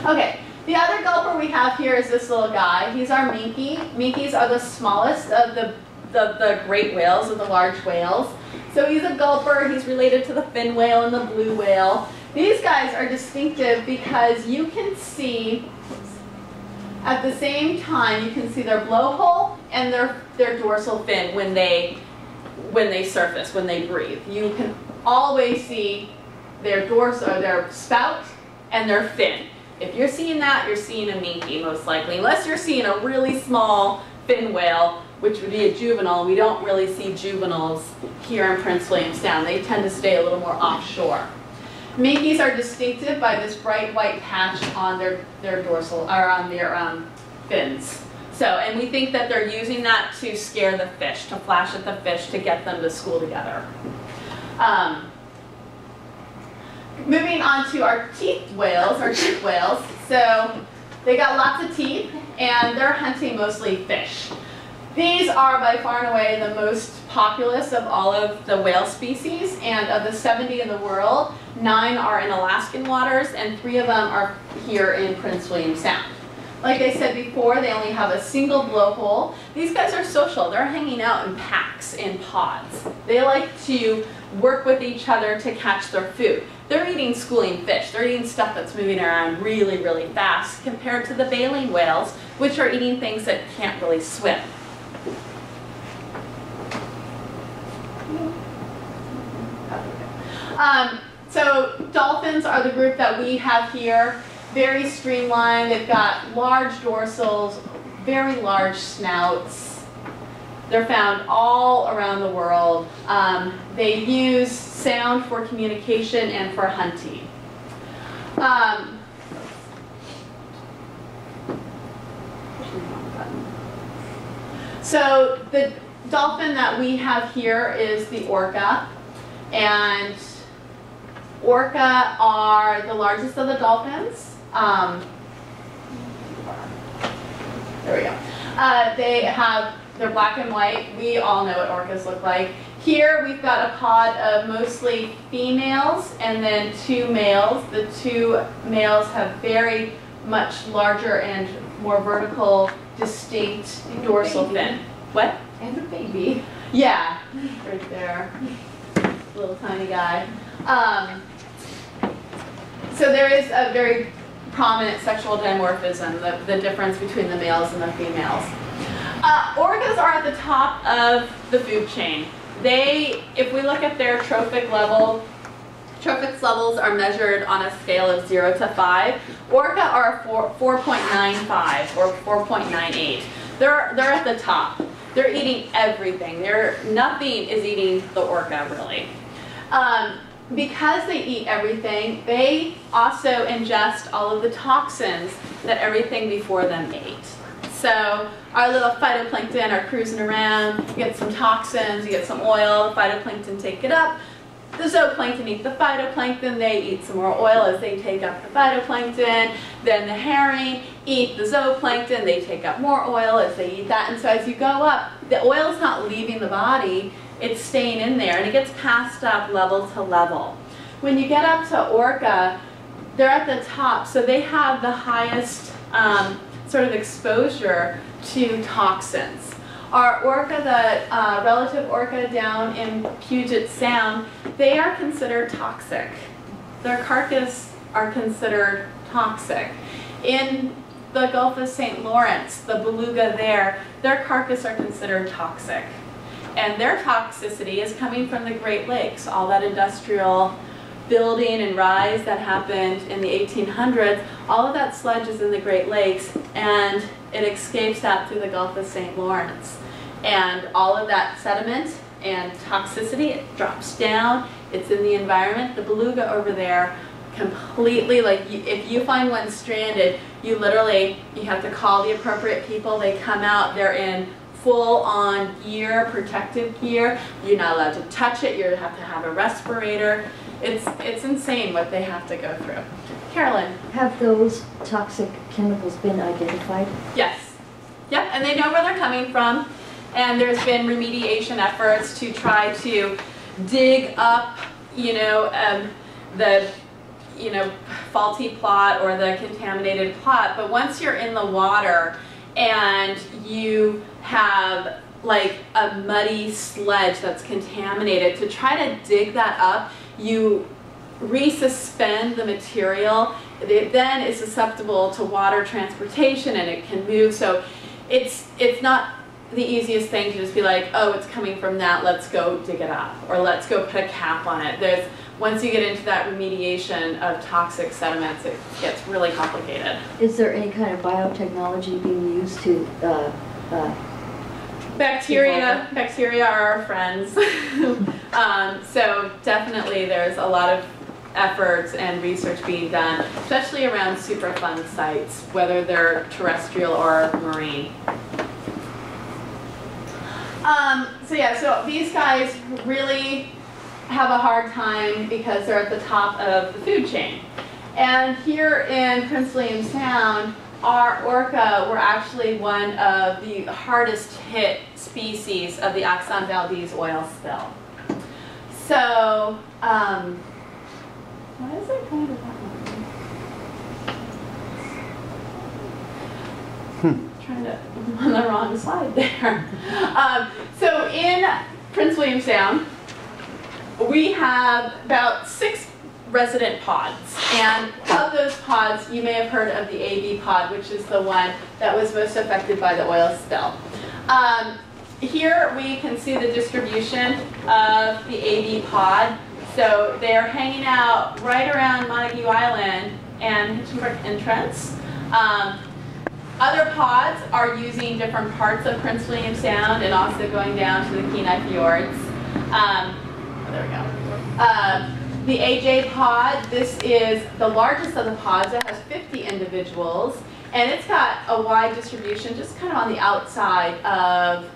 Speaker 2: Okay, the other gulper we have here is this little guy. He's our minke. Minkies are the smallest of the great whales, of the large whales. So he's a gulper. He's related to the fin whale and the blue whale. These guys are distinctive because you can see, at the same time, you can see their blowhole and their dorsal fin when they surface, when they breathe. You can always see their their spout and their fin. If you're seeing that, you're seeing a minke most likely, unless you're seeing a really small fin whale, which would be a juvenile. We don't really see juveniles here in Prince William Sound. They tend to stay a little more offshore. Minkies are distinctive by this bright white patch on their dorsal, or on their fins. So, and we think that they're using that to scare the fish, to flash at the fish, to get them to school together. Moving on to our teeth whales, our tooth whales. So they got lots of teeth, and they're hunting mostly fish. These are by far and away the most populous of all of the whale species, and of the 70 in the world, 9 are in Alaskan waters, and 3 of them are here in Prince William Sound. Like I said before, they only have a single blowhole. These guys are social. They're hanging out in packs, in pods. They like to work with each other to catch their food. They're eating schooling fish. They're eating stuff that's moving around really, really fast compared to the baleen whales, which are eating things that can't really swim. So dolphins are the group that we have here. Very streamlined. They've got large dorsals, very large snouts. They're found all around the world. They use sound for communication and for hunting. So the dolphin that we have here is the orca, and orca are the largest of the dolphins. There we go. They're black and white. We all know what orcas look like. Here we've got a pod of mostly females and then 2 males. The 2 males have very much larger and more vertical, distinct dorsal fin. What?
Speaker 1: And a baby.
Speaker 2: Yeah, right there. Little tiny guy. So there is a very prominent sexual dimorphism, the difference between the males and the females. Orcas are at the top of the food chain. If we look at their trophic levels are measured on a scale of 0 to 5. Orca are 4.95 or 4.98. They're at the top. They're eating everything. Nothing is eating the orca, really. Because they eat everything, they also ingest all of the toxins that everything before them ate. So our little phytoplankton are cruising around, you get some toxins, you get some oil, the phytoplankton take it up. The zooplankton eat the phytoplankton, they eat some more oil as they take up the phytoplankton. Then the herring eat the zooplankton, they take up more oil as they eat that. And so as you go up, the oil's not leaving the body, it's staying in there, and it gets passed up level to level. When you get up to orca, they're at the top, so they have the highest sort of exposure to toxins. Our orca, the relative orca down in Puget Sound, they are considered toxic. Their carcass are considered toxic. In the Gulf of St. Lawrence, the beluga there, their carcass are considered toxic. And their toxicity is coming from the Great Lakes, all that industrial building and rise that happened in the 1800s. All of that sludge is in the Great Lakes, and it escapes out through the Gulf of St. Lawrence. And all of that sediment and toxicity, it drops down, it's in the environment. The beluga over there completely, if you find one stranded, you have to call the appropriate people. They come out, they're in full-on gear, protective gear. You're not allowed to touch it. You have to have a respirator. It's insane what they have to go through. Carolyn.
Speaker 7: Have those toxic chemicals been identified?
Speaker 2: Yes. Yep, and they know where they're coming from. And there's been remediation efforts to try to dig up, the faulty plot or the contaminated plot. But once you're in the water and you have like a muddy sledge that's contaminated, to try to dig that up, you resuspend the material. It then is susceptible to water transportation and it can move. So it's not the easiest thing to just be like, oh, it's coming from that, let's go dig it up, or let's go put a cap on it. Once you get into that remediation of toxic sediments, it gets really complicated.
Speaker 7: Is there any kind of biotechnology being used to
Speaker 2: Bacteria are our friends. So definitely there's a lot of efforts and research being done, especially around Superfund sites, whether they're terrestrial or marine. So these guys really have a hard time because they're at the top of the food chain. And here in Prince William Sound, our orca were actually one of the hardest hit species of the Exxon Valdez oil spill. So, why is it going to that one? Trying to, I'm on the wrong slide there. So in Prince William Sound, we have about 6 resident pods, and of those pods you may have heard of the AB pod, which is the one that was most affected by the oil spill. Here we can see the distribution of the AB pod. So they're hanging out right around Montague Island and Hitchinbrook Entrance. Other pods are using different parts of Prince William Sound and also going down to the Kenai Fjords. There we go. The AJ pod, this is the largest of the pods. It has 50 individuals, and it's got a wide distribution just kind of on the outside of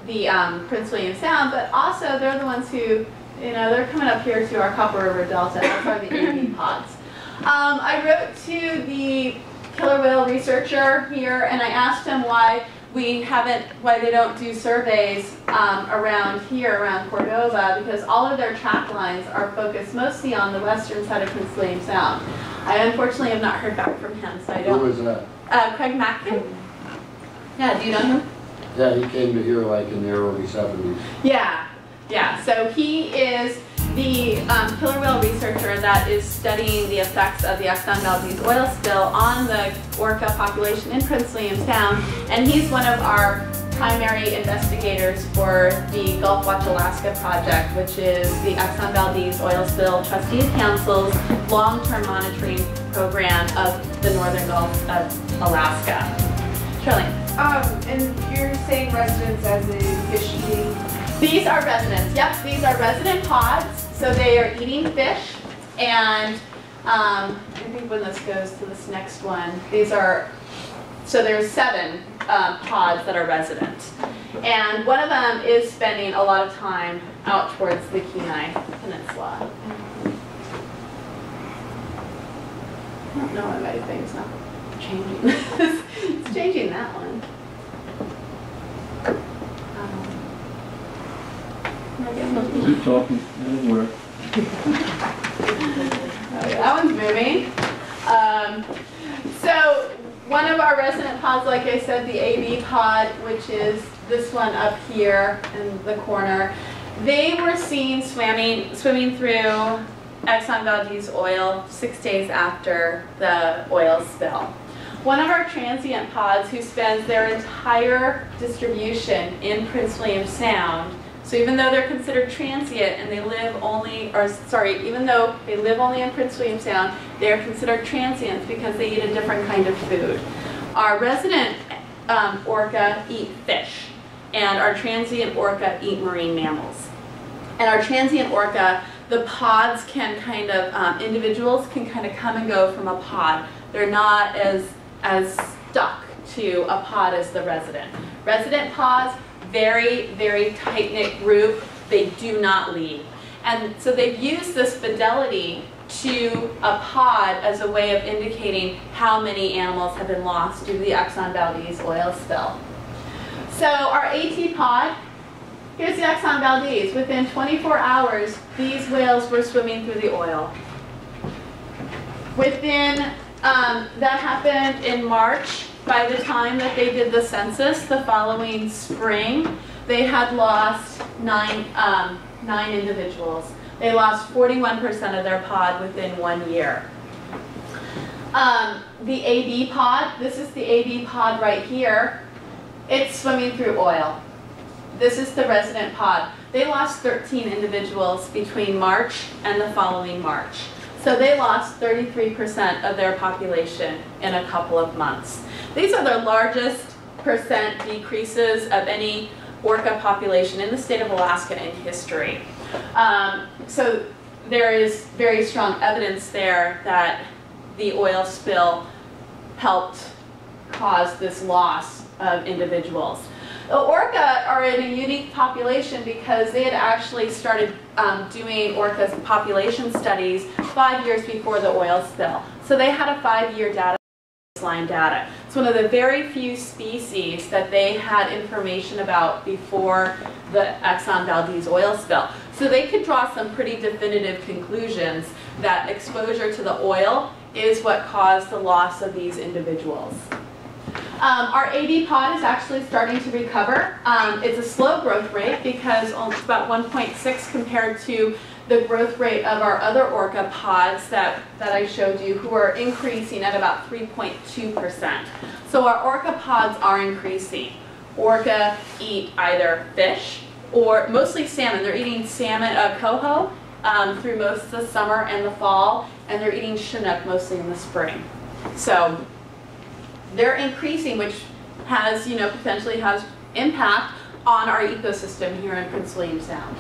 Speaker 2: the Prince William Sound, but also they're the ones who, they're coming up here to our Copper River Delta. Those are the AV pods. I wrote to the killer whale researcher here, and I asked him why they don't do surveys around here, around Cordova, because all of their track lines are focused mostly on the western side of Prince William Sound. I unfortunately have not heard back from him, so I don't.
Speaker 3: Who was that?
Speaker 2: Craig Mackin? Yeah, do you know him?
Speaker 3: Yeah, he came to here like in the early 70s.
Speaker 2: Yeah, so he is the killer whale researcher that is studying the effects of the Exxon Valdez oil spill on the orca population in Prince William Sound, and he's one of our primary investigators for the Gulf Watch Alaska project, which is the Exxon Valdez Oil Spill Trustees Council's long-term monitoring program of the northern Gulf of Alaska. Charlene.
Speaker 4: And you're saying residents as in fish eating?
Speaker 2: These are residents. Yep, these are resident pods. So they are eating fish, and I think when this goes to this next one, so there's 7 pods that are resident. And one of them is spending a lot of time out towards the Kenai Peninsula. I don't know why my thing's not changing. It's changing that one.
Speaker 8: Keep talking, that'll work.
Speaker 2: That one's moving. So one of our resident pods, like I said, the AB pod, which is this one up here in the corner, they were seen swimming through Exxon Valdez oil 6 days after the oil spill. One of our transient pods who spends their entire distribution in Prince William Sound, so even though they're considered transient and they live only, even though they live only in Prince William Sound, they're considered transients because they eat a different kind of food. Our resident orca eat fish, and our transient orca eat marine mammals. And our transient orca, the pods can kind of, individuals can kind of come and go from a pod. They're not as stuck to a pod as the resident. Resident pods, very, very tight-knit group. They do not leave. And so they've used this fidelity to a pod as a way of indicating how many animals have been lost due to the Exxon Valdez oil spill. So our AT pod, here's the Exxon Valdez. Within 24 hours, these whales were swimming through the oil. That happened in March. By the time that they did the census the following spring, they had lost nine individuals. They lost 41% of their pod within 1 year. The AB pod, this is the AB pod right here. It's swimming through oil. This is the resident pod. They lost 13 individuals between March and the following March. So they lost 33% of their population in a couple of months. These are the largest percent decreases of any orca population in the state of Alaska in history. So there is very strong evidence there that the oil spill helped cause this loss of individuals. The orca are in a unique population because they had actually started doing orca population studies 5 years before the oil spill. So they had a 5-year baseline data. It's one of the very few species that they had information about before the Exxon Valdez oil spill. So they could draw some pretty definitive conclusions that exposure to the oil is what caused the loss of these individuals. Our AD pod is actually starting to recover. It's a slow growth rate because it's about 1.6 compared to the growth rate of our other orca pods that I showed you, who are increasing at about 3.2%. So our orca pods are increasing. Orca eat either fish or mostly salmon. They're eating salmon, coho, through most of the summer and the fall, and they're eating Chinook mostly in the spring. So they're increasing, which has, you know, potentially has impact on our ecosystem here in Prince William Sound.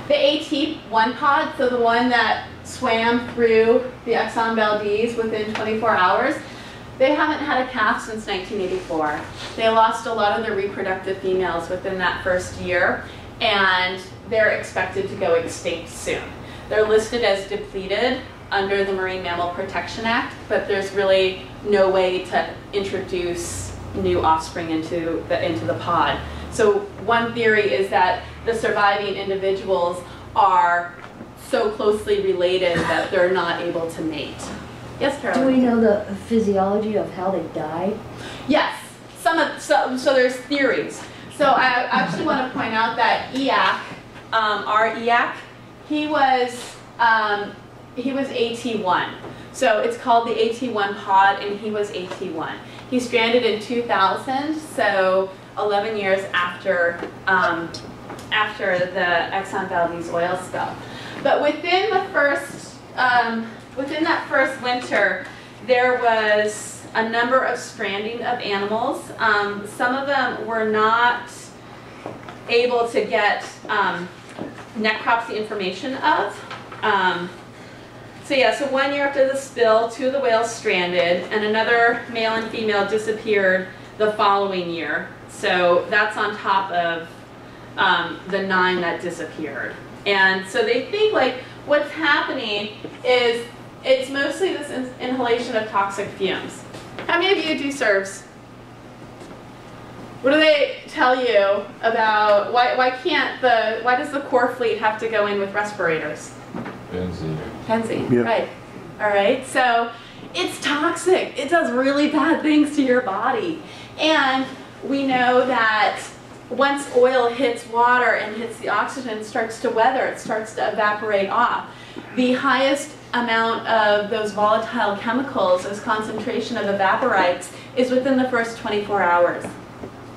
Speaker 2: The AT1 pod, so the one that swam through the Exxon Valdez within 24 hours, they haven't had a calf since 1984. They lost a lot of their reproductive females within that first year, and they're expected to go extinct soon. They're listed as depleted under the Marine Mammal Protection Act, but there's really no way to introduce new offspring into the pod. So one theory is that the surviving individuals are so closely related that they're not able to mate. Yes, Carol?
Speaker 7: Do we know the physiology of how they died?
Speaker 2: Yes, so there's theories. So I actually want to point out that EAC, our EAC, he was AT1. So it's called the AT1 pod, and he was AT1. He stranded in 2000, so 11 years after the Exxon Valdez oil spill. But within the first, within that first winter, there was a number of stranding of animals. Some of them were not able to get necropsy information of. So 1 year after the spill, 2 of the whales stranded, and another male and female disappeared the following year. So that's on top of the 9 that disappeared. And so they think like what's happening is it's mostly this inhalation of toxic fumes. How many of you do SERVs? What do they tell you about why does the core fleet have to go in with respirators? Benzene,
Speaker 8: Yep.
Speaker 2: right. All right, so it's toxic. It does really bad things to your body. And we know that once oil hits water and hits the oxygen, it starts to weather, it starts to evaporate off. The highest amount of those volatile chemicals, this concentration of evaporites, is within the first 24 hours.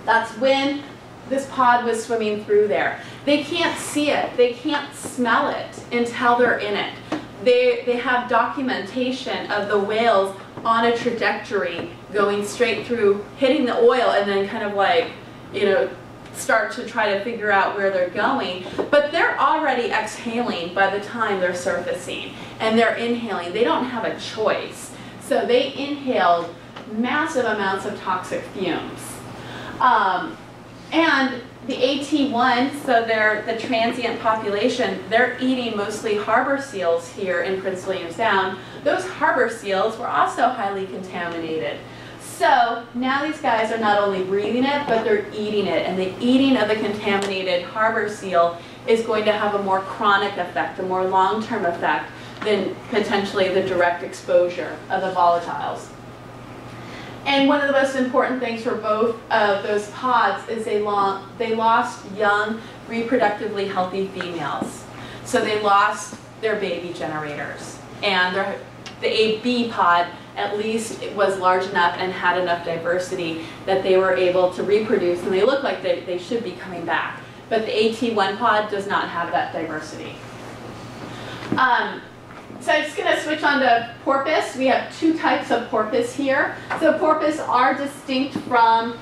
Speaker 2: That's when this pod was swimming through there. They can't see it, they can't smell it until they're in it. They have documentation of the whales on a trajectory going straight through, hitting the oil, and then kind of like, you know, start to try to figure out where they're going. But they're already exhaling by the time they're surfacing, and they're inhaling. They don't have a choice. So they inhaled massive amounts of toxic fumes. And the AT1, so they're the transient population, they're eating mostly harbor seals here in Prince William Sound. Those harbor seals were also highly contaminated. So now these guys are not only breathing it, but they're eating it. And the eating of the contaminated harbor seal is going to have a more chronic effect, a more long-term effect than potentially the direct exposure of the volatiles. And one of the most important things for both of those pods is they lost young, reproductively healthy females. So they lost their baby generators. And the AB pod at least it was large enough and had enough diversity that they were able to reproduce, and they look like they should be coming back. But the AT1 pod does not have that diversity. So I'm just going to switch on to porpoise. We have 2 types of porpoise here. So porpoise are distinct from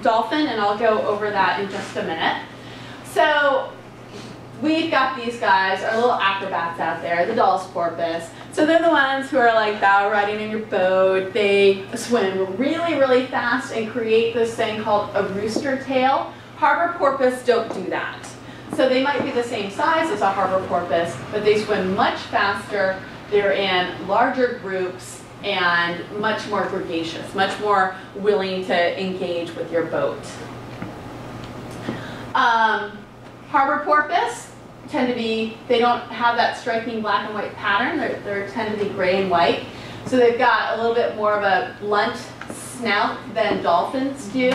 Speaker 2: dolphin, and I'll go over that in just a minute. So we've got these guys, our little acrobats out there, the Dall's porpoise. So they're the ones who are like bow riding in your boat. They swim really, really fast and create this thing called a rooster tail. Harbour porpoise don't do that. So they might be the same size as a harbour porpoise, but they swim much faster, they're in larger groups, and much more gregarious, much more willing to engage with your boat. Harbour porpoise tend to be, they don't have that striking black and white pattern, they tend to be gray and white. So they've got a little bit more of a blunt snout than dolphins do.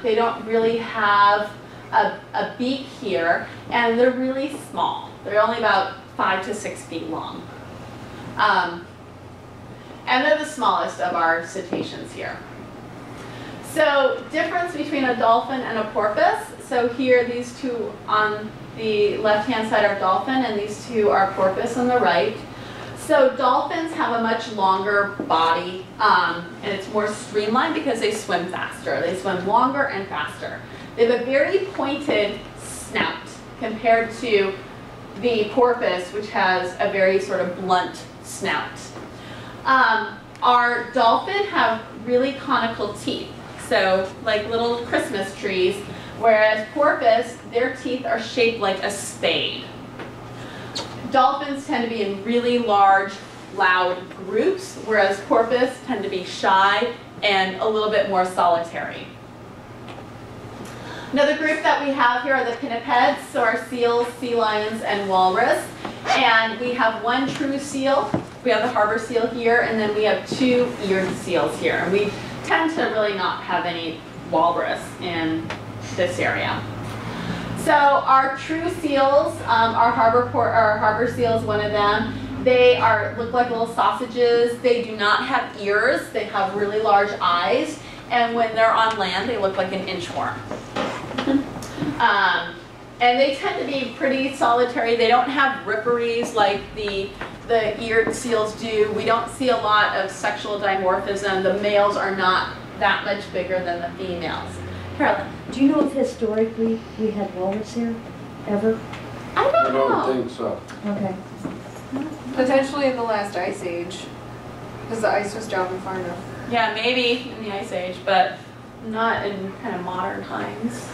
Speaker 2: They don't really have a beak here, and they're really small. They're only about 5 to 6 feet long. And they're the smallest of our cetaceans here. So difference between a dolphin and a porpoise. So here these 2 on the left-hand side are dolphin, and these 2 are porpoise on the right. So dolphins have a much longer body, and it's more streamlined because they swim faster. They swim longer and faster. They have a very pointed snout compared to the porpoise, which has a very sort of blunt snout. Our dolphin have really conical teeth, so like little Christmas trees, whereas porpoise, their teeth are shaped like a spade. Dolphins tend to be in really large, loud groups, whereas porpoise tend to be shy and a little bit more solitary. Another group that we have here are the pinnipeds, so our seals, sea lions, and walrus. And we have one true seal. We have the harbor seal here, and then we have 2 eared seals here. And we tend to really not have any walrus in this area. So our true seals, our harbor seal is one of them. They look like little sausages. They do not have ears. They have really large eyes. And when they're on land, they look like an inchworm. And they tend to be pretty solitary. They don't have ripperies like the eared seals do. We don't see a lot of sexual dimorphism. The males are not that much bigger than the females. Carolyn?
Speaker 7: Do you know if historically we had walrus here, ever?
Speaker 2: I don't
Speaker 3: I
Speaker 2: know.
Speaker 3: don't think so.
Speaker 7: Okay.
Speaker 5: Potentially in the last ice age, because the ice was dropping far enough.
Speaker 2: Yeah, maybe in the Ice Age, but not in kind of modern times.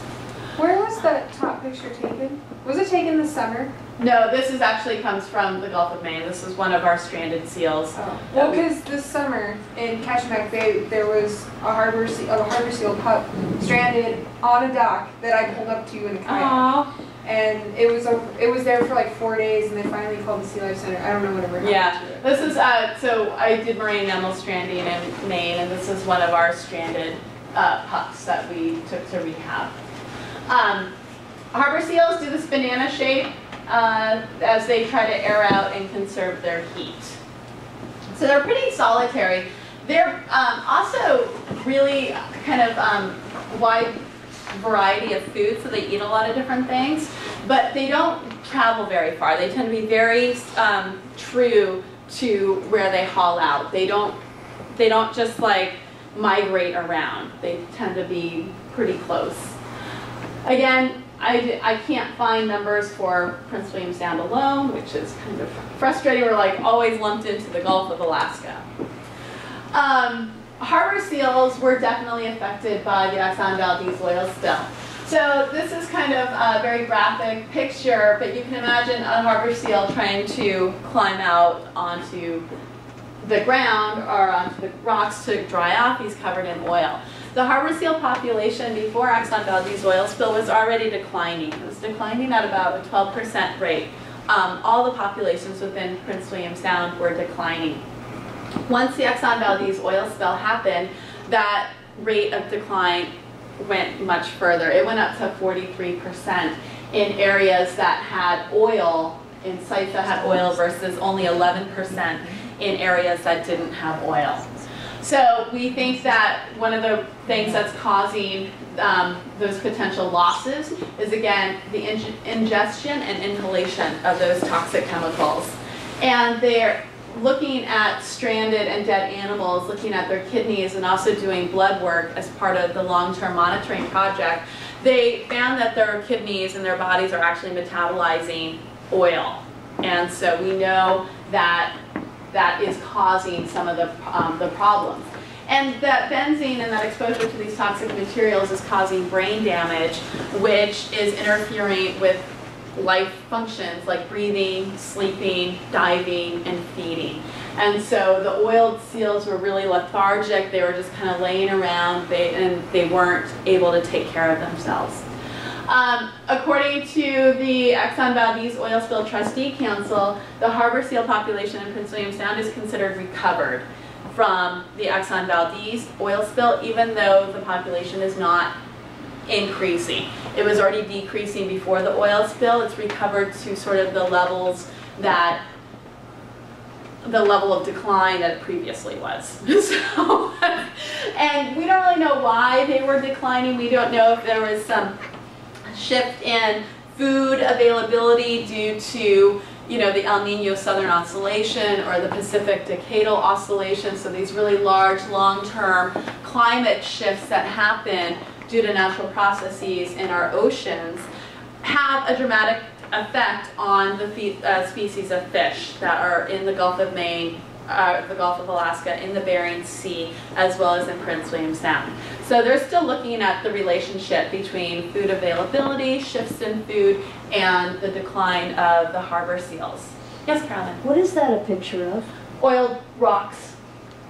Speaker 5: Where was that top picture taken? Was it taken this summer?
Speaker 2: No, this is actually comes from the Gulf of Maine. This is one of our stranded seals.
Speaker 5: Oh. Well, because this summer in Kachemak Bay, there was a harbor seal pup stranded on a dock that I pulled up to in a kayak.
Speaker 2: Aww.
Speaker 5: And it was there for like 4 days, and they finally called the Sea Life Center. I don't know whatever happened
Speaker 2: Yeah,
Speaker 5: to it.
Speaker 2: this is, so I did marine mammal stranding in Maine, and this is one of our stranded pups that we took to rehab. Harbor seals do this banana shape as they try to air out and conserve their heat. So they're pretty solitary. They're also really kind of wide variety of food, so they eat a lot of different things, but they don't travel very far. They tend to be very true to where they haul out. They don't just like migrate around. They tend to be pretty close. Again, I can't find numbers for Prince William Sound alone, which is kind of frustrating. We're like always lumped into the Gulf of Alaska. Harbor seals were definitely affected by the Exxon Valdez oil spill. So this is kind of a very graphic picture, but you can imagine a harbor seal trying to climb out onto the ground or onto the rocks to dry off. He's covered in oil. The harbor seal population before Exxon Valdez oil spill was already declining. It was declining at about a 12% rate. All the populations within Prince William Sound were declining. Once the Exxon Valdez oil spill happened, that rate of decline went much further. It went up to 43% in areas that had oil, in sites that had oil, versus only 11% in areas that didn't have oil. So we think that one of the things that's causing those potential losses is, again, the ingestion and inhalation of those toxic chemicals. And they're looking at stranded and dead animals, looking at their kidneys, and also doing blood work as part of the long-term monitoring project. They found that their kidneys and their bodies are actually metabolizing oil. And so we know that that is causing some of the problems. And that benzene and that exposure to these toxic materials is causing brain damage, which is interfering with life functions like breathing, sleeping, diving, and feeding. And so the oiled seals were really lethargic. They were just kind of laying around, and they weren't able to take care of themselves. According to the Exxon Valdez Oil Spill Trustee Council, the harbor seal population in Prince William Sound is considered recovered from the Exxon Valdez oil spill, even though the population is not increasing. It was already decreasing before the oil spill. It's recovered to sort of the levels that the level of decline that it previously was. So, and we don't really know why they were declining. We don't know if there was some shift in food availability due to you know, the El Nino Southern Oscillation or the Pacific Decadal Oscillation, so these really large, long-term climate shifts that happen due to natural processes in our oceans, have a dramatic effect on the species of fish that are in the Gulf of Maine, the Gulf of Alaska, in the Bering Sea, as well as in Prince William Sound. So they're still looking at the relationship between food availability, shifts in food, and the decline of the harbor seals. Yes, Carolyn?
Speaker 7: What is that a picture of?
Speaker 2: Oiled rocks,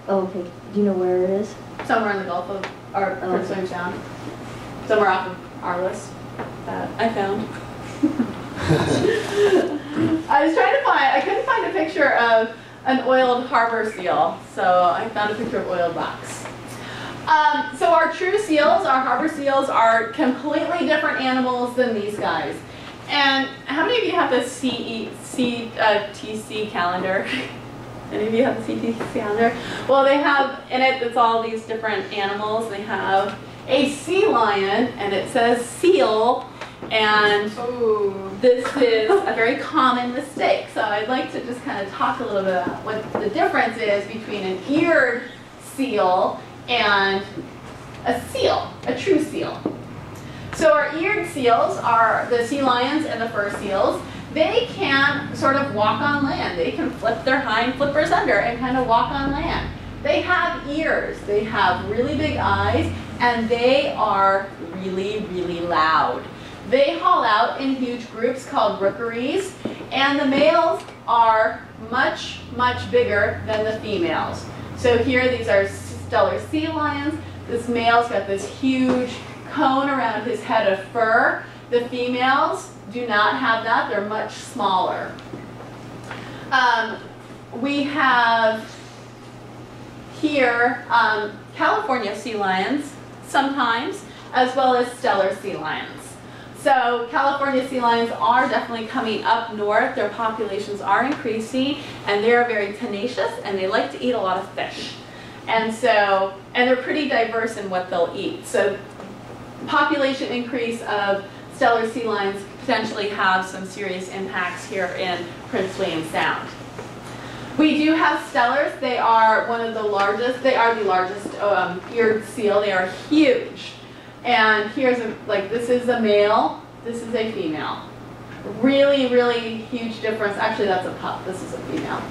Speaker 7: Oh, okay. Do you know where it is?
Speaker 2: somewhere in the Gulf of, or Prince William Sound. Somewhere off of our list that I found. I was trying to find, I couldn't find a picture of an oiled harbor seal, so I found a picture of oiled rocks. So our true seals, our harbor seals, are completely different animals than these guys. And how many of you have the CTC calendar? Any of you have the CTC calendar? Well, they have in it, it's all these different animals. They have a sea lion, and it says seal, and this is a very common mistake. So I'd like to just kind of talk a little bit about what the difference is between an eared seal and a seal, a true seal. So our eared seals are the sea lions and the fur seals. They can sort of walk on land. They can flip their hind flippers under and kind of walk on land. They have ears, they have really big eyes, and they are really, really loud. They haul out in huge groups called rookeries, and the males are much, much bigger than the females. So here, these are stellar sea lions. This male's got this huge cone around his head of fur. The females do not have that. They're much smaller. We have here California sea lions sometimes, as well as stellar sea lions. So California sea lions are definitely coming up north. Their populations are increasing, and they're very tenacious, and they like to eat a lot of fish. And they're pretty diverse in what they'll eat. So population increase of stellar sea lions potentially have some serious impacts here in Prince William Sound. We do have stellars. They are one of the largest. They are the largest eared seal. They are huge. And here's this is a male. This is a female. Really, really huge difference. Actually, that's a pup. This is a female.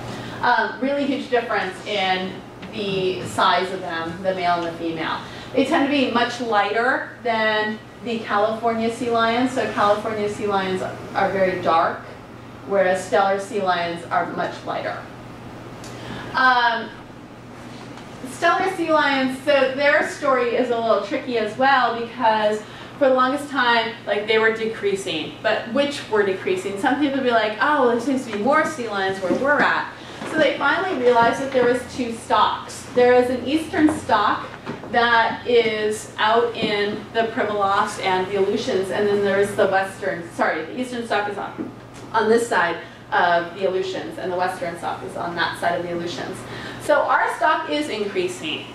Speaker 2: Really huge difference in the size of them, the male and the female. They tend to be much lighter than the California sea lions. So California sea lions are very dark, whereas stellar sea lions are much lighter. Stellar sea lions, so their story is a little tricky as well, because for the longest time, they were decreasing, but which were decreasing? Some people would be like, oh, well, there seems to be more sea lions where we're at. So they finally realized that there was two stocks. There is an eastern stock that is out in the Pribilofs and the Aleutians, and then there's the the eastern stock is on this side of the Aleutians, and the western stock is on that side of the Aleutians. So our stock is increasing.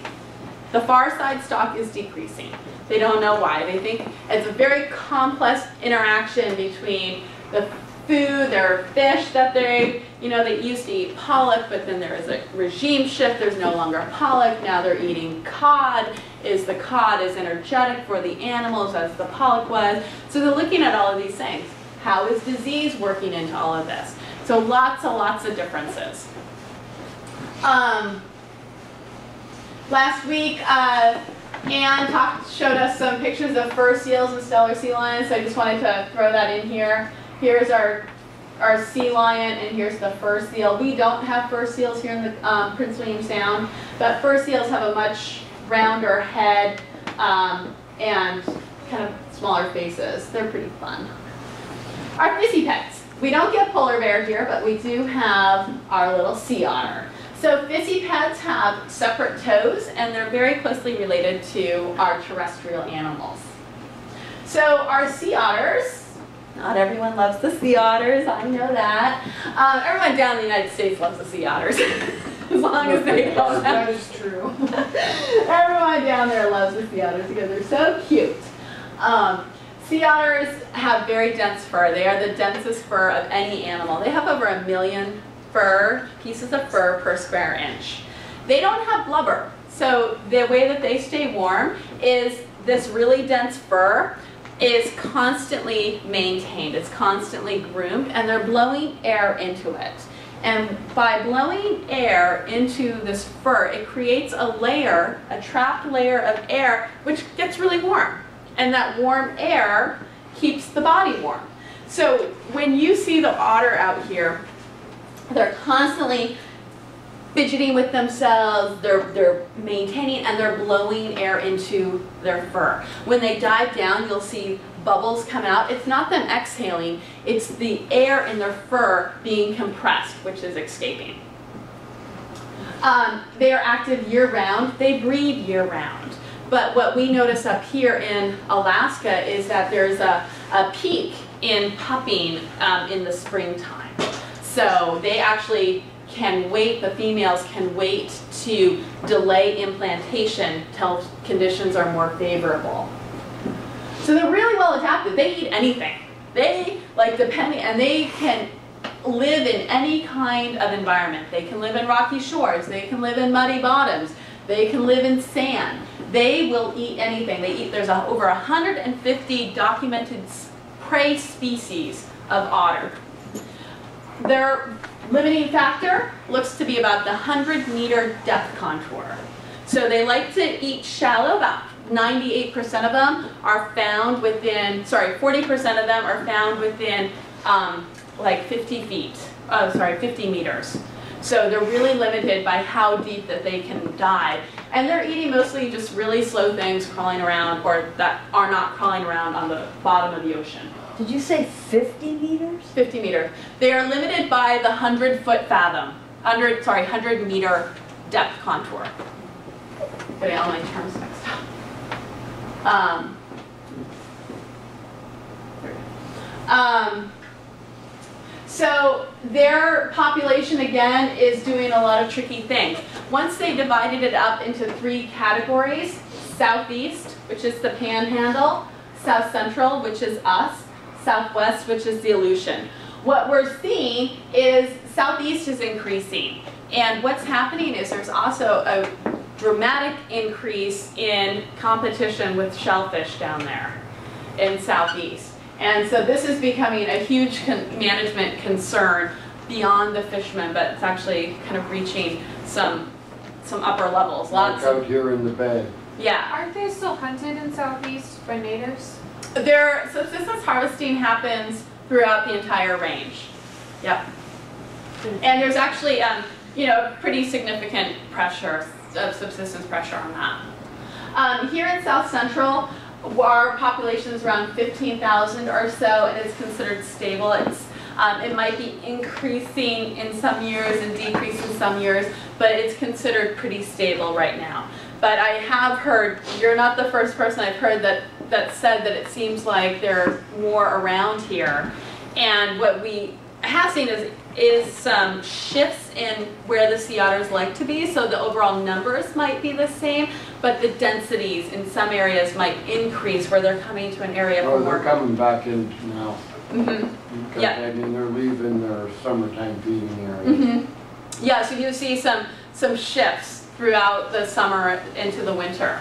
Speaker 2: The far side stock is decreasing. They don't know why. They think it's a very complex interaction between the food, their fish that they used to eat pollock, but then there is a regime shift. There's no longer pollock. Now they're eating cod. The cod is energetic for the animals as the pollock was. So they're looking at all of these things. How is disease working into all of this? So lots and lots of differences. Last week, Anne showed us some pictures of fur seals and stellar sea lions, so I just wanted to throw that in here. Here's our sea lion, and here's the fur seal. We don't have fur seals here in the Prince William Sound, but fur seals have a much rounder head and kind of smaller faces. They're pretty fun. Our Pinnipeds. We don't get polar bear here, but we do have our little sea otter. So Pinnipeds have separate toes, and they're very closely related to our terrestrial animals. So our sea otters, not everyone loves the sea otters, I know that. Everyone down in the United States loves the sea otters, as long as they know that.
Speaker 4: That is true.
Speaker 2: Everyone down there loves the sea otters because they're so cute. Sea otters have very dense fur. They are the densest fur of any animal. They have over 1 million pieces of fur per square inch. They don't have blubber. So the way that they stay warm is this really dense fur is constantly maintained. It's constantly groomed, and they're blowing air into it. And by blowing air into this fur, it creates a layer, a trapped layer of air, which gets really warm. And that warm air keeps the body warm. So when you see the otter out here, they're constantly fidgeting with themselves, they're maintaining, and they're blowing air into their fur. When they dive down, you'll see bubbles come out. It's not them exhaling, it's the air in their fur being compressed, which is escaping. They are active year-round. They breed year-round. But what we notice up here in Alaska is that there's a peak in pupping in the springtime. So they actually can wait, the females can wait to delay implantation till conditions are more favorable. So they're really well adapted. They eat anything. They, and they can live in any kind of environment. They can live in rocky shores. They can live in muddy bottoms. They can live in sand. They will eat anything. There's over 150 documented prey species of otter. Their limiting factor looks to be about the 100-meter depth contour. So they like to eat shallow. About 98% of them are found within, 40% of them are found within like 50 meters. So they're really limited by how deep that they can dive. And they're eating mostly just really slow things crawling around, or that are not crawling around on the bottom of the ocean.
Speaker 7: Did you say 50 meters?
Speaker 2: 50 meters. They are limited by the 100-meter depth contour. Getting all my terms mixed up. So their population, again, is doing a lot of tricky things. Once they divided it up into 3 categories: southeast, which is the panhandle; south central, which is us; southwest, which is the Aleutian. What we're seeing is southeast is increasing. And what's happening is there's also a dramatic increase in competition with shellfish down there in southeast. And so this is becoming a huge management concern beyond the fishermen, but it's actually kind of reaching some upper levels.
Speaker 3: Lots out here in the bay.
Speaker 2: Yeah.
Speaker 4: Aren't they still hunted in southeast by natives?
Speaker 2: Subsistence harvesting happens throughout the entire range. Yep. And there's actually, pretty significant pressure, subsistence pressure on that. Here in South Central, our population is around 15,000 or so, and it's considered stable. It might be increasing in some years and decreasing some years, but it's considered pretty stable right now. But I have heard, you're not the first person I've heard that said that it seems like there are more around here. And what we have seen is some shifts in where the sea otters like to be. So the overall numbers might be the same, but the densities in some areas might increase where they're coming to an area for more.
Speaker 3: They're coming back in now.
Speaker 2: Mm-hmm.
Speaker 3: Because,
Speaker 2: Yeah.
Speaker 3: I mean, they're leaving their summertime feeding areas.
Speaker 2: Mm-hmm. Yeah, so you see some shifts throughout the summer into the winter.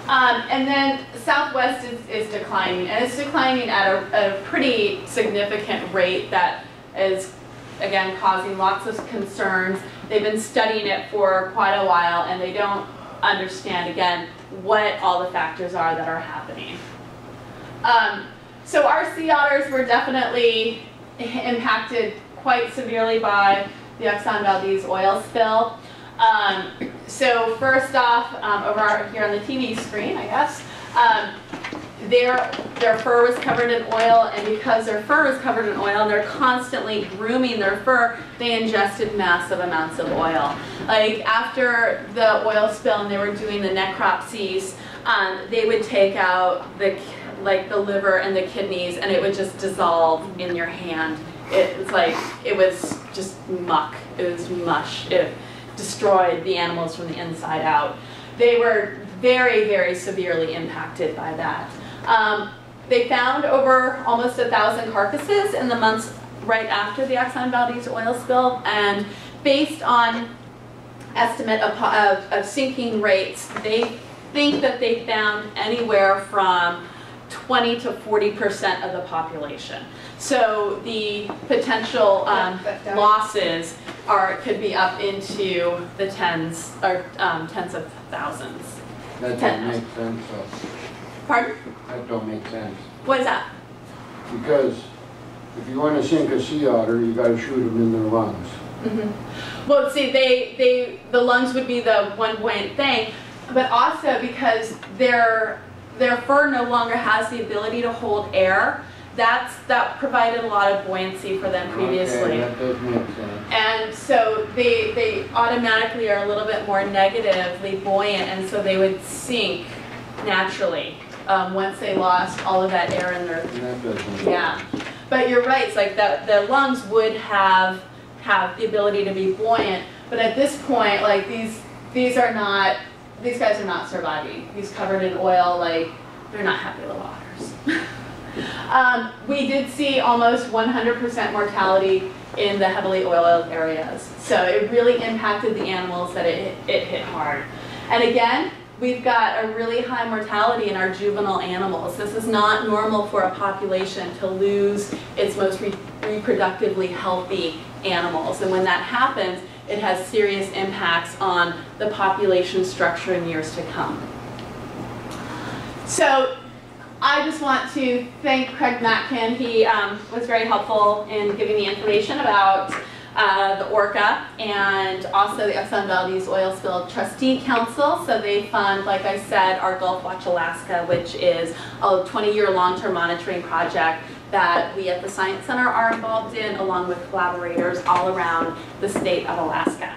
Speaker 2: And then southwest is declining, and it's declining at a pretty significant rate that is, again, causing lots of concerns. They've been studying it for quite a while, and they don't understand, again, what all the factors are that are happening. So our sea otters were definitely impacted quite severely by the Exxon Valdez oil spill. So first off, over here on the TV screen, I guess, their fur was covered in oil, and because their fur was covered in oil and they're constantly grooming their fur, they ingested massive amounts of oil. Like after the oil spill and they were doing the necropsies, they would take out the liver and the kidneys, and it would just dissolve in your hand. It was just muck. It was mush. It destroyed the animals from the inside out. They were very, very severely impacted by that. they found over almost 1,000 carcasses in the months right after the Exxon Valdez oil spill, and based on estimate of sinking rates, they think that they found anywhere from 20 to 40% of the population. So the potential losses could be up into the tens of thousands.
Speaker 3: That don't make sense, though.
Speaker 2: Pardon?
Speaker 3: That don't make sense.
Speaker 2: What is that?
Speaker 3: Because if you want to sink a sea otter, you gotta shoot them in their lungs.
Speaker 2: Well, see, the lungs would be the one buoyant thing, but also because their fur no longer has the ability to hold air. That provided a lot of buoyancy for them previously.
Speaker 3: Okay, that does make sense.
Speaker 2: And so they automatically are a little bit more negatively buoyant, and so they would sink naturally once they lost all of that air in their.
Speaker 3: That doesn't make
Speaker 2: Yeah,
Speaker 3: sense.
Speaker 2: but you're right. It's like the lungs would have the ability to be buoyant, but at this point, like these guys are not surviving. These covered in oil, like they're not happy little otters. We did see almost 100% mortality in the heavily oiled areas. So it really impacted the animals that it hit hard. And again, we've got a really high mortality in our juvenile animals. This is not normal for a population to lose its most reproductively healthy animals. And when that happens, it has serious impacts on the population structure in years to come. So I just want to thank Craig Matkin. He was very helpful in giving me information about the Orca and also the Exxon Valdez Oil Spill Trustee Council. So they fund, like I said, our Gulf Watch Alaska, which is a 20-year long-term monitoring project that we at the Science Center are involved in, along with collaborators all around the state of Alaska.